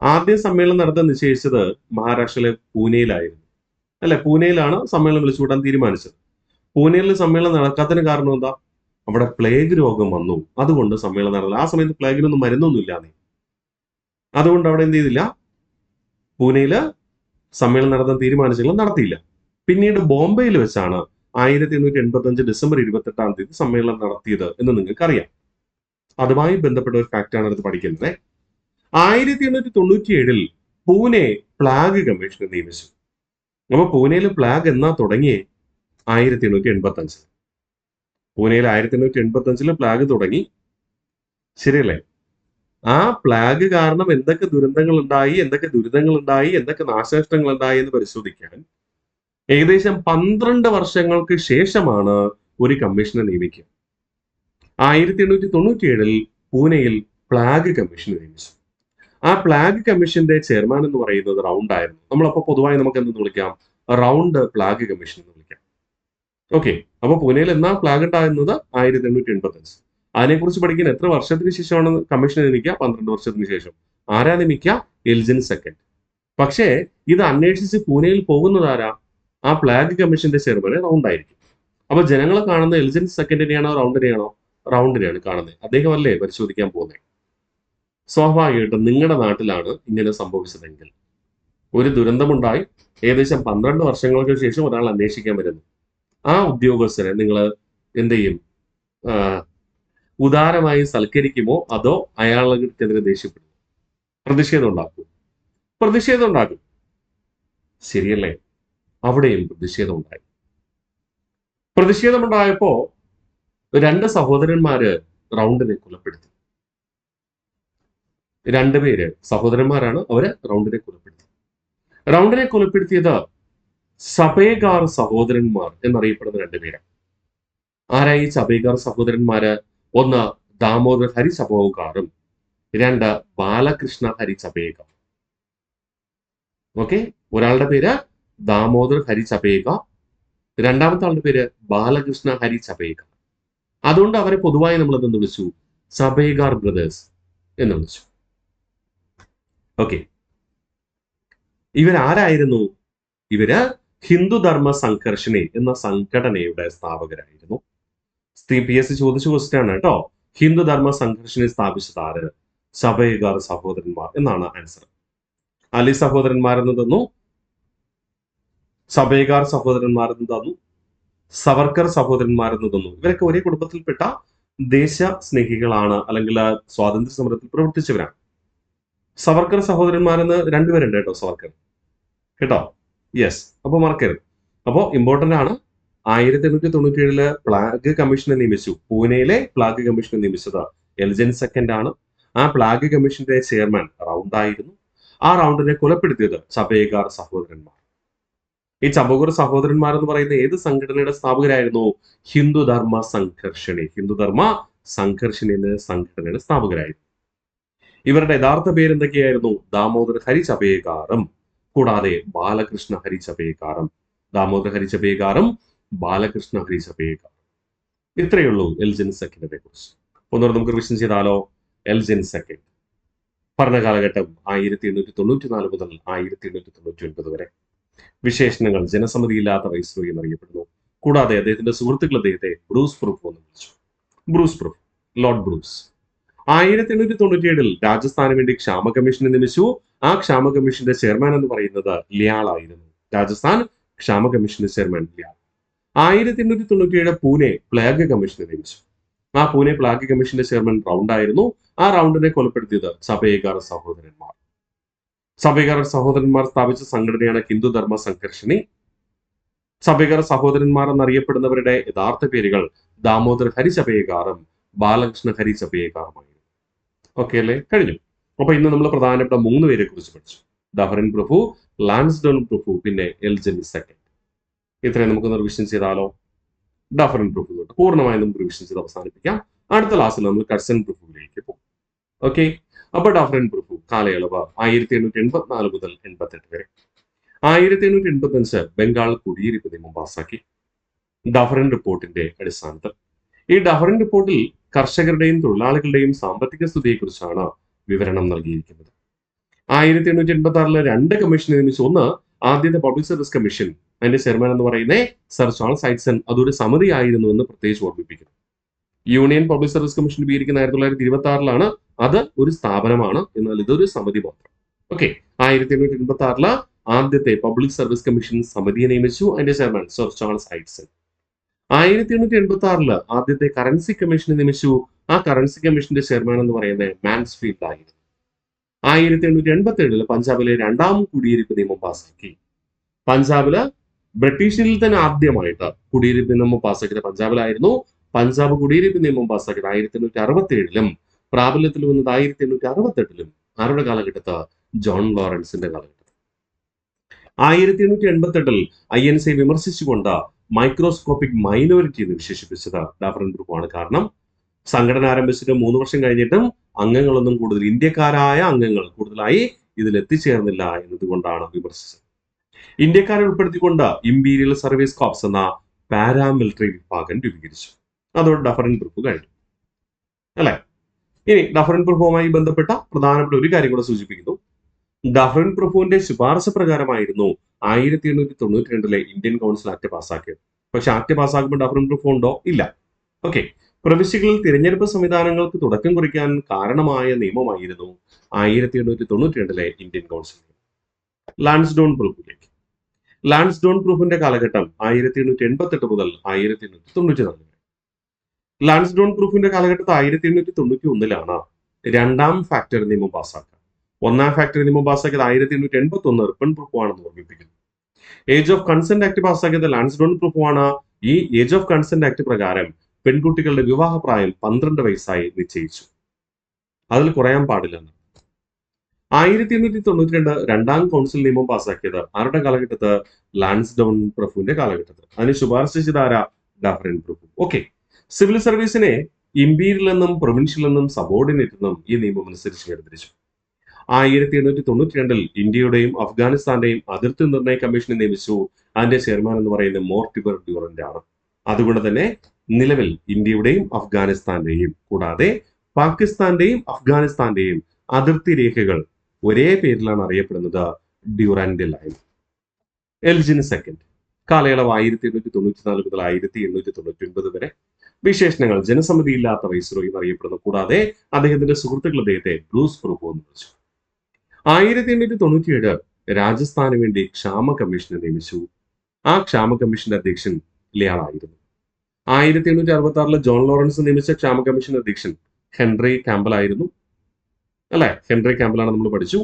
ആദ്യ സമ്മേളനം നടത്താൻ നിശ്ചയിച്ചത് മഹാരാഷ്ട്രയിലെ പൂനെയിലായിരുന്നു അല്ലെ. പൂനെയിലാണ് സമ്മേളനം വിളിച്ചു കൂട്ടാൻ തീരുമാനിച്ചത്. പൂനെയിൽ സമ്മേളനം നടക്കാത്തതിന് കാരണം എന്താ? അവിടെ പ്ലേഗ് രോഗം വന്നു. അതുകൊണ്ട് സമ്മേളനം നടന്നില്ല. ആ സമയത്ത് പ്ലേഗിനൊന്നും മരുന്നൊന്നും ഇല്ലാന്നേ. അതുകൊണ്ട് അവിടെ എന്ത് ചെയ്തില്ല? പൂനെയില് സമ്മേളനം നടത്താൻ തീരുമാനിച്ചെങ്കിലും നടത്തിയില്ല. പിന്നീട് ബോംബെയിൽ വെച്ചാണ് 1885 ഡിസംബർ 28 സമ്മേളനം നടത്തിയത് എന്ന് നിങ്ങൾക്ക് അറിയാം. അതുമായി ബന്ധപ്പെട്ട ഒരു ഫാക്റ്റാണ് അടുത്ത് പഠിക്കുന്നത്. 1897 പൂനെ പ്ലാഗ് കമ്മീഷനെ നിയമിച്ചു. അപ്പൊ പൂനെയിൽ പ്ലാഗ് എന്നാ തുടങ്ങിയേ? 1885. പൂനെയിൽ 1885 പ്ലാഗ് തുടങ്ങി. ശരിയല്ലേ? ആ പ്ലാഗ് കാരണം എന്തൊക്കെ ദുരന്തങ്ങൾ ഉണ്ടായി, എന്തൊക്കെ നാശനഷ്ടങ്ങൾ ഉണ്ടായി എന്ന് പരിശോധിക്കാൻ ഏകദേശം 12 വർഷങ്ങൾക്ക് ശേഷമാണ് ഒരു കമ്മീഷനെ നിയമിക്കുക. 1897 പൂനെയിൽ പ്ലാഗ് കമ്മീഷൻ നിയമിച്ചു. ആ പ്ലാഗ് കമ്മീഷന്റെ ചെയർമാൻ എന്ന് പറയുന്നത് റൗണ്ട് ആയിരുന്നു. നമ്മളപ്പോ പൊതുവായി നമുക്ക് എന്തെന്ന് വിളിക്കാം? റൗണ്ട് പ്ലാഗ് കമ്മീഷൻ എന്ന് വിളിക്കാം. ഓക്കെ. അപ്പൊ പൂനെയിൽ എന്നാ പ്ലാഗ് ഉണ്ടാകുന്നത്? 1885. അതിനെക്കുറിച്ച് പഠിക്കാൻ എത്ര വർഷത്തിന് ശേഷമാണ് കമ്മീഷൻ നിയമിക്കുക? 12 വർഷത്തിന് ശേഷം. ആരാ നിയമിക്കുക? Elgin second. പക്ഷേ ഇത് അന്വേഷിച്ച് പൂനെയിൽ പോകുന്നത് ആരാ? ആ പ്ലാഗ് കമ്മീഷന്റെ ചെയർമാൻ റൗണ്ട് ആയിരിക്കും. അപ്പൊ ജനങ്ങളെ കാണുന്ന എൽജിൻ സെക്കൻഡിനെയാണോ റൗണ്ടിനെയാണോ? റൗണ്ടിനെയാണ് കാണുന്നത്. അദ്ദേഹം അല്ലേ പരിശോധിക്കാൻ പോകുന്നത്. സ്വാഭാവികമായിട്ടും നിങ്ങളുടെ നാട്ടിലാണ് ഇങ്ങനെ സംഭവിച്ചതെങ്കിൽ, ഒരു ദുരന്തമുണ്ടായി ഏകദേശം 12 വർഷങ്ങൾക്ക് ശേഷം ഒരാൾ അന്വേഷിക്കാൻ വരുന്നു. ആ ഉദ്യോഗസ്ഥരെ നിങ്ങൾ എന്ത് ചെയ്യും? ഉദാരമായി സൽക്കരിക്കുമോ അതോ അയാൾക്കെതിരെ ദേഷ്യപ്പെടുമോ? പ്രതിഷേധം ഉണ്ടാക്കും. ശരിയല്ലേ? അവിടെയും പ്രതിഷേധമുണ്ടായി. പ്രതിഷേധമുണ്ടായപ്പോ രണ്ട് സഹോദരന്മാര് റൗണ്ടിനെ കൊലപ്പെടുത്തി. രണ്ടുപേര് സഹോദരന്മാരാണ്, അവര് റൗണ്ടിനെ കൊലപ്പെടുത്തി. റൗണ്ടിനെ കൊലപ്പെടുത്തിയത് ചബേഗാർ സഹോദരന്മാർ എന്നറിയപ്പെടുന്ന രണ്ടുപേരാണ്. ആരായി ചബേഗാർ സഹോദരന്മാര്? ഒന്ന് ദാമോദർ ഹരി ചബേഗാറും രണ്ട് ബാലകൃഷ്ണ ഹരി ചബേഗാർ. ഓക്കെ, ഒരാളുടെ പേര് ദാമോദർ ഹരി ചബേഗാർ, രണ്ടാമത്തെ ആളുടെ പേര് ബാലകൃഷ്ണ ഹരി ചബേഗാർ. അതുകൊണ്ട് അവരെ പൊതുവായി നമ്മൾ എന്തെന്ന് വിളിച്ചു? ചബേഗാർ ബ്രദേഴ്സ് എന്ന് വിളിച്ചു. ഓക്കെ, ഇവരാരായിരുന്നു? ഇവര് ഹിന്ദുധർമ്മ സംഘർഷണി എന്ന സംഘടനയുടെ സ്ഥാപകരായിരുന്നു. PSC ചോദിച്ച ക്വസ്റ്റ്യൻ ആണ് കേട്ടോ. ഹിന്ദുധർമ്മ സംഘർഷണി സ്ഥാപിച്ചത് ആര്? ചബേഗാർ സഹോദരന്മാർ എന്നാണ് ആൻസർ. അലി സഹോദരന്മാരെന്ന് തന്നു, ചബേഗാർ സഹോദരന്മാരെന്ന് തന്നു, സവർക്കർ സഹോദരന്മാരെന്ന് തന്നു. ഇവരൊക്കെ ഒരേ കുടുംബത്തിൽപ്പെട്ട ദേശ സ്നേഹികളാണ്, അല്ലെങ്കിൽ സ്വാതന്ത്ര്യ സമരത്തിൽ പ്രവർത്തിച്ചവരാണ്. സവർക്കർ സഹോദരന്മാരെന്ന് രണ്ടുപേരുണ്ട് കേട്ടോ, സവർക്കർ കേട്ടോ. യെസ്, അപ്പൊ മറക്കരുത്. അപ്പോ ഇമ്പോർട്ടന്റ് ആണ്. 1897 പ്ലാഗ് കമ്മീഷനെ നിയമിച്ചു. പൂനെയിലെ പ്ലാഗ് കമ്മീഷനെ നിയമിച്ചത് എൽജിൻ സെക്കൻഡ് ആണ്. ആ പ്ലാഗ് കമ്മീഷന്റെ ചെയർമാൻ റൗണ്ട് ആയിരുന്നു. ആ റൗണ്ടിനെ കൊലപ്പെടുത്തിയത് ചബേഗാർ സഹോദരന്മാർ. ഈ ചബേഗാർ സഹോദരന്മാർ എന്ന് പറയുന്ന ഏത് സംഘടനയുടെ സ്ഥാപകരായിരുന്നു? ഹിന്ദുധർമ്മ സംഘർഷണി. ഹിന്ദുധർമ്മ സംഘർഷണി എന്ന സംഘടനയുടെ സ്ഥാപകരായിരുന്നു. ഇവരുടെ യഥാർത്ഥ പേരെന്തൊക്കെയായിരുന്നു? ദാമോദർ ഹരി ചബേഗാറും കൂടാതെ ബാലകൃഷ്ണ ഹരി ചബേഗാറും. ദാമോദർ ഹരി ചബേഗാറും ബാലകൃഷ്ണ ഹരി ചബേഗാർ. ഇത്രയേ ഉള്ളൂ എൽജിൻ സെക്കൻഡിനെ കുറിച്ച്. ഒന്നുകൂടെ നമുക്ക് റിവിഷൻ ചെയ്താലോ? എൽജിൻ സെക്കൻഡ് ഭരണകാലഘട്ടം 1894 മുതൽ 1899 വരെ. വിശേഷണങ്ങൾ ജനസമ്മതിയില്ലാത്ത വൈസ്രോയി എന്നറിയപ്പെടുന്നു. കൂടാതെ അദ്ദേഹത്തിന്റെ സുഹൃത്തുക്കൾ അദ്ദേഹത്തെ ബ്രൂസ് പ്രൂഫ് എന്ന് വിളിച്ചു. Bruce proof, Lord Bruce. 1897 രാജസ്ഥാന് വേണ്ടി ക്ഷാമ കമ്മീഷനെ നിയമിച്ചു. ആ ക്ഷാമ കമ്മീഷന്റെ ചെയർമാൻ എന്ന് പറയുന്നത് ലിയാൾ ആയിരുന്നു. രാജസ്ഥാൻ ക്ഷാമ കമ്മീഷന്റെ ചെയർമാൻ ലിയാൾ. 1897 പൂനെ പ്ലാഗ് കമ്മീഷനെ നിയമിച്ചു. ആ പൂനെ പ്ലാഗ് കമ്മീഷന്റെ ചെയർമാൻ റൗണ്ട് ആയിരുന്നു. ആ റൗണ്ടിനെ കൊലപ്പെടുത്തിയത് ചബേഗാർ സഹോദരന്മാർ. ചബേഗാർ സഹോദരന്മാർ സ്ഥാപിച്ച സംഘടനയാണ് ഹിന്ദുധർമ്മ സംഘർഷണി. ചബേഗാർ സഹോദരന്മാർ എന്നറിയപ്പെടുന്നവരുടെ യഥാർത്ഥ പേരുകൾ ദാമോദർ ഹരി ചബേഗാറും ബാലകൃഷ്ണ ഹരി ചബേഗാറുമായിരുന്നു. ഓക്കെ അല്ലേ? കഴിഞ്ഞു. അപ്പൊ ഇന്ന് നമ്മൾ പ്രധാനപ്പെട്ട 3 പേരെ കുറിച്ച് പഠിച്ചു. ഡഫറിൻ പ്രഭു, ലാൻസ്ഡോൺ പ്രഭു, പിന്നെ എൽജിൻ സെക്കൻഡ്. ഇത്രയും നമുക്ക് റിവിഷൻ ചെയ്താലോ? ഡഫറിൻ പ്രഭു തൊട്ട് പൂർണ്ണമായും നമുക്ക് റിവിഷൻ ചെയ്ത് അവസാനിപ്പിക്കാം. അടുത്ത ക്ലാസ്സിൽ നമ്മൾ കഴ്സൺ പ്രഭുവിലേക്ക് പോകും. ഓക്കെ, അപ്പൊ ഡഫറിൻ പ്രഭു കാലയളവ് 1884 മുതൽ 88 വരെ. 1885 ബംഗാൾ കുടിയിരിപ്പ് നിയമം പാസാക്കി ഡഫറിൻ റിപ്പോർട്ടിന്റെ അടിസ്ഥാനത്തിൽ. ഈ ഡഫറിൻ റിപ്പോർട്ടിൽ കർഷകരുടെയും തൊഴിലാളികളുടെയും സാമ്പത്തിക സ്ഥിതിയെക്കുറിച്ചാണ് വിവരണം നൽകിയിരിക്കുന്നത്. 1886 2 കമ്മീഷൻ നിയമിച്ചു. ഒന്ന് ആദ്യത്തെ പബ്ലിക് സർവീസ് കമ്മീഷൻ, അതിന്റെ ചെയർമാൻ എന്ന് പറയുന്നത് സർ ചാൾസ് ഹൈഡ്സൺ. അതൊരു സമിതി ആയിരുന്നു എന്ന് പ്രത്യേകിച്ച് ഓർമ്മിപ്പിക്കുന്നു. യൂണിയൻ പബ്ലിക് സർവീസ് കമ്മീഷൻ രൂപീകരിക്കുന്ന 1926 അത് ഒരു സ്ഥാപനമാണ്, എന്നാൽ ഇതൊരു സമിതി മാത്രം. ഓക്കെ, 1886 ആദ്യത്തെ പബ്ലിക് സർവീസ് കമ്മീഷൻ സമിതിയെ നിയമിച്ചു. അതിന്റെ ചെയർമാൻ സർ ചാൾസ് ഹൈഡ്സൺ. 1886 ആദ്യത്തെ കറൻസി കമ്മീഷനെ നിയമിച്ചു. ആ കറൻസി കമ്മീഷന്റെ ചെയർമാൻ എന്ന് പറയുന്നത് മാൻസ്ഫീൽഡ് ആയിരുന്നു. 1887 പഞ്ചാബിലെ 2ാം കുടിയിരിപ്പ് നിയമം പാസാക്കി. പഞ്ചാബില് ബ്രിട്ടീഷിൽ തന്നെ ആദ്യമായിട്ട് കുടിയിരിപ്പ് നിയമം പാസാക്കിയത് പഞ്ചാബിലായിരുന്നു. പഞ്ചാബ് കുടിയിരിപ്പ് നിയമം പാസാക്കിയത് 1867 പ്രാബല്യത്തിൽ വന്നത് 1868 ആരുടെ കാലഘട്ടത്ത്? ജോൺ ലോറൻസിന്റെ കാലഘട്ടത്തിൽ. 1888 INC വിമർശിച്ചുകൊണ്ട് മൈക്രോസ്കോപ്പിക് മൈനോറിറ്റി എന്ന് വിശേഷിപ്പിച്ചത് ഡഫറിൻ പ്രഭുവാണ്. കാരണം സംഘടന ആരംഭിച്ചിട്ട് 3 വർഷം കഴിഞ്ഞിട്ടും അംഗങ്ങളൊന്നും കൂടുതൽ, ഇന്ത്യക്കാരായ അംഗങ്ങൾ കൂടുതലായി ഇതിൽ എത്തിച്ചേർന്നില്ല എന്നതുകൊണ്ടാണ് വിമർശിച്ചത്. ഇന്ത്യക്കാരെ ഉൾപ്പെടുത്തിക്കൊണ്ട് ഇമ്പീരിയൽ സർവീസ് കോർപ്സ് എന്ന പാരാമിലിറ്ററി വിഭാഗം രൂപീകരിച്ചു. അതോടെ ഡഫറിൻ പ്രഭു കഴിഞ്ഞു അല്ലെ. ഇനി ഡഫറിൻ പ്രഭുവുമായി ബന്ധപ്പെട്ട പ്രധാനപ്പെട്ട ഒരു കാര്യം കൂടെ സൂചിപ്പിക്കുന്നു. ഡഫറിൻ പ്രഭുവിന്റെ ശുപാർശ പ്രകാരമായിരുന്നു 1892 ഇന്ത്യൻ കൗൺസിൽ ആക്ട് പാസ്സാക്കിയത്. പക്ഷെ ആക്ട് പാസ്സാക്കുമ്പോൾ ഡഫറിൻ പ്രഭു ഉണ്ടോ? ഇല്ല. ഓക്കെ, പ്രവിശ്യകളിൽ തിരഞ്ഞെടുപ്പ് സംവിധാനങ്ങൾക്ക് തുടക്കം കുറിക്കാൻ കാരണമായ നിയമമായിരുന്നു 1892 ഇന്ത്യൻ കൗൺസിൽ. ലാൻസ്ഡോൺ പ്രഭുവിലേക്ക്. ലാൻസ്ഡോൺ പ്രഭുവിന്റെ കാലഘട്ടം 1888 മുതൽ 1894 വരെ. ലാൻസ്ഡോൺ പ്രഭുവിന്റെ കാലഘട്ടത്തിൽ 1891 2ാം ഫാക്ടറി നിയമം പാസ്സാക്കുക. 1ാം ഫാക്ടറി നിയമം പാസ്സാക്കിയത് 1881 റിപ്പൺ പ്രഭുവാണെന്ന് ഓർമ്മിപ്പിക്കുന്നു. ഏജ് ഓഫ് കൺസെന്റ് ആക്ട് പാസ്സാക്കിയത് ലാൻസ്ഡോൺ പ്രഭുവാണ്. ഈ ഏജ് ഓഫ് കൺസെന്റ് ആക്ട് പ്രകാരം പെൺകുട്ടികളുടെ വിവാഹപ്രായം 12 വയസ്സായി നിശ്ചയിച്ചു. അതിൽ കുറയാൻ പാടില്ല. 1892 രണ്ടാം കൗൺസിൽ നിയമം പാസ്സാക്കിയത് ആരുടെ കാലഘട്ടത്ത്? ലാൻസ്ഡോൺ പ്രഭുവിന്റെ കാലഘട്ടത്തിൽ. അതിന് ശുപാർശ ചെയ്ത ആരാ? ഡഫറിൻ പ്രഭു. ഓക്കെ. സിവിൽ സർവീസിനെ ഇമ്പീരിയൽ എന്നും പ്രൊവിൻഷ്യൽ എന്നും സബോർഡിനേറ്റ് എന്നും ഈ നിയമം അനുസരിച്ച് വേർതിരിച്ചു. 1892 ഇന്ത്യയുടെയും അഫ്ഗാനിസ്ഥാന്റെയും അതിർത്തി നിർണയ കമ്മീഷനെ നിയമിച്ചു. അതിന്റെ ചെയർമാൻ എന്ന് പറയുന്നത് മോർട്ടിമർ ഡ്യൂറന്റ് ആണ്. അതുകൊണ്ട് തന്നെ നിലവിൽ ഇന്ത്യയുടെയും അഫ്ഗാനിസ്ഥാന്റെയും കൂടാതെ പാകിസ്ഥാന്റെയും അഫ്ഗാനിസ്ഥാന്റെയും അതിർത്തി രേഖകൾ ഒരേ പേരിലാണ് അറിയപ്പെടുന്നത്, ഡ്യൂറാൻഡ് ലൈൻ. എൽജിൻ സെക്കൻഡ് കാലയളവ് 1894 മുതൽ 1899 വരെ. വിശേഷണങ്ങൾ ജനസമ്മതിയില്ലാത്ത വൈസ്രോയി എന്നറിയപ്പെടുന്നു. കൂടാതെ അദ്ദേഹത്തിന്റെ സുഹൃത്തുക്കൾ അദ്ദേഹത്തെ ബ്രൂസ് പ്രഭു എന്ന് വിളിച്ചു. 1897 രാജസ്ഥാന് വേണ്ടി ക്ഷാമ കമ്മീഷനെ നിയമിച്ചു. ആ ക്ഷാമ കമ്മീഷന്റെ അധ്യക്ഷൻ ലിയാളായിരുന്നു. 1866 ജോൺ ലോറൻസ് നിയമിച്ച ക്ഷാമ കമ്മീഷൻ അധ്യക്ഷൻ ഹെൻറി ക്യാമ്പൽ ആയിരുന്നു. അല്ലെ, ഹെൻറി ക്യാമ്പലാണ് നമ്മൾ പഠിച്ചു.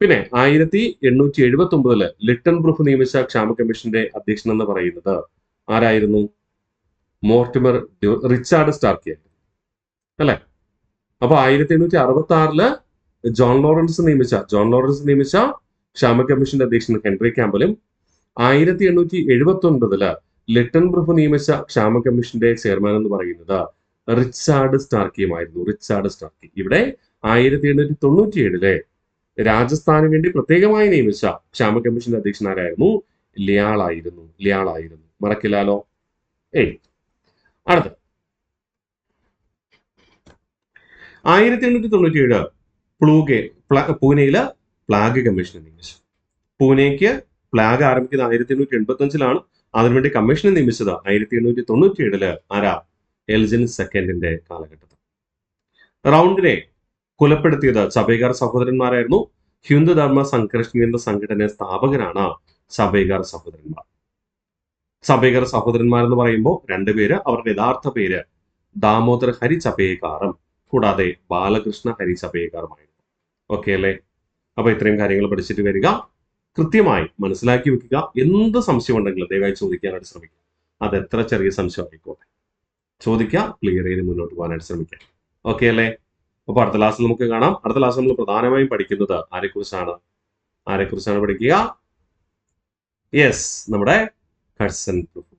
പിന്നെ 1879 ലിട്ടൺ പ്രഭു നിയമിച്ച ക്ഷാമ കമ്മീഷന്റെ അധ്യക്ഷൻ എന്ന് പറയുന്നത് ആരായിരുന്നു? മോർട്ടിമർ റിച്ചാർഡ് സ്റ്റാർക്കി ആയിരുന്നു. അല്ലെ, അപ്പൊ 1866 ജോൺ ലോറൻസ് നിയമിച്ച ക്ഷാമ കമ്മീഷന്റെ അധ്യക്ഷൻ ഹെൻറി ക്യാമ്പലും 1879 ലിട്ടൺ പ്രഭു നിയമിച്ച ക്ഷാമ കമ്മീഷന്റെ ചെയർമാൻ എന്ന് പറയുന്നത് റിച്ചാർഡ് സ്റ്റാർക്കിയുമായിരുന്നു. റിച്ചാർഡ് സ്റ്റാർക്കി. ഇവിടെ 1897 രാജസ്ഥാന് വേണ്ടി പ്രത്യേകമായി നിയമിച്ച ക്ഷാമ കമ്മീഷന്റെ അധ്യക്ഷൻ ആരായിരുന്നു? ലിയാളായിരുന്നു. മറക്കില്ലാലോ. അടുത്ത 1897 പൂനെയില് പ്ലാഗ് കമ്മീഷനെ നിയമിച്ചു. പൂനെക്ക് പ്ലാഗ് ആരംഭിക്കുന്നത് 1885 അതിനുവേണ്ടി കമ്മീഷനെ നിയമിച്ചത് 1897 ആരാ? എൽജിൻ സെക്കൻഡിന്റെ കാലഘട്ടത്തിൽ. റൗണ്ടിനെ കൊലപ്പെടുത്തിയത് ചബേഗാർ സഹോദരന്മാരായിരുന്നു. ഹിന്ദുധർമ്മ സംഘർഷ് എന്ന സംഘടന സ്ഥാപകരാണ് ചബേഗാർ സഹോദരന്മാർ. ചബേഗാർ സഹോദരന്മാർ എന്ന് പറയുമ്പോൾ രണ്ടുപേര്, അവരുടെ യഥാർത്ഥ പേര് ദാമോദർ ഹരി ചബേഗാറും കൂടാതെ ബാലകൃഷ്ണ ഹരി ചബേഗാറുമായിരുന്നു. ഓക്കെ അല്ലേ? അപ്പൊ ഇത്രയും കാര്യങ്ങൾ പഠിച്ചിട്ട് വരിക, കൃത്യമായി മനസ്സിലാക്കി വെക്കുക. എന്ത് സംശയം ഉണ്ടെങ്കിലും ദയവായി ചോദിക്കാനായിട്ട് ശ്രമിക്കുക. അത് എത്ര ചെറിയ സംശയം ആയിക്കോട്ടെ, ചോദിക്കുക, ക്ലിയർ ചെയ്ത് മുന്നോട്ട് പോകാനായിട്ട് ശ്രമിക്കുക. ഓക്കെ അല്ലേ? അപ്പൊ അടുത്ത ക്ലാസ്സിൽ നമുക്ക് കാണാം. അടുത്ത ക്ലാസ്സിൽ നമ്മൾ പ്രധാനമായും പഠിക്കുന്നത് ആരെക്കുറിച്ചാണ് പഠിക്കുക? യെസ്, നമ്മുടെ ഹഡ്സൺ പ്രഭു.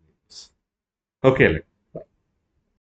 ഓക്കെ അല്ലേ?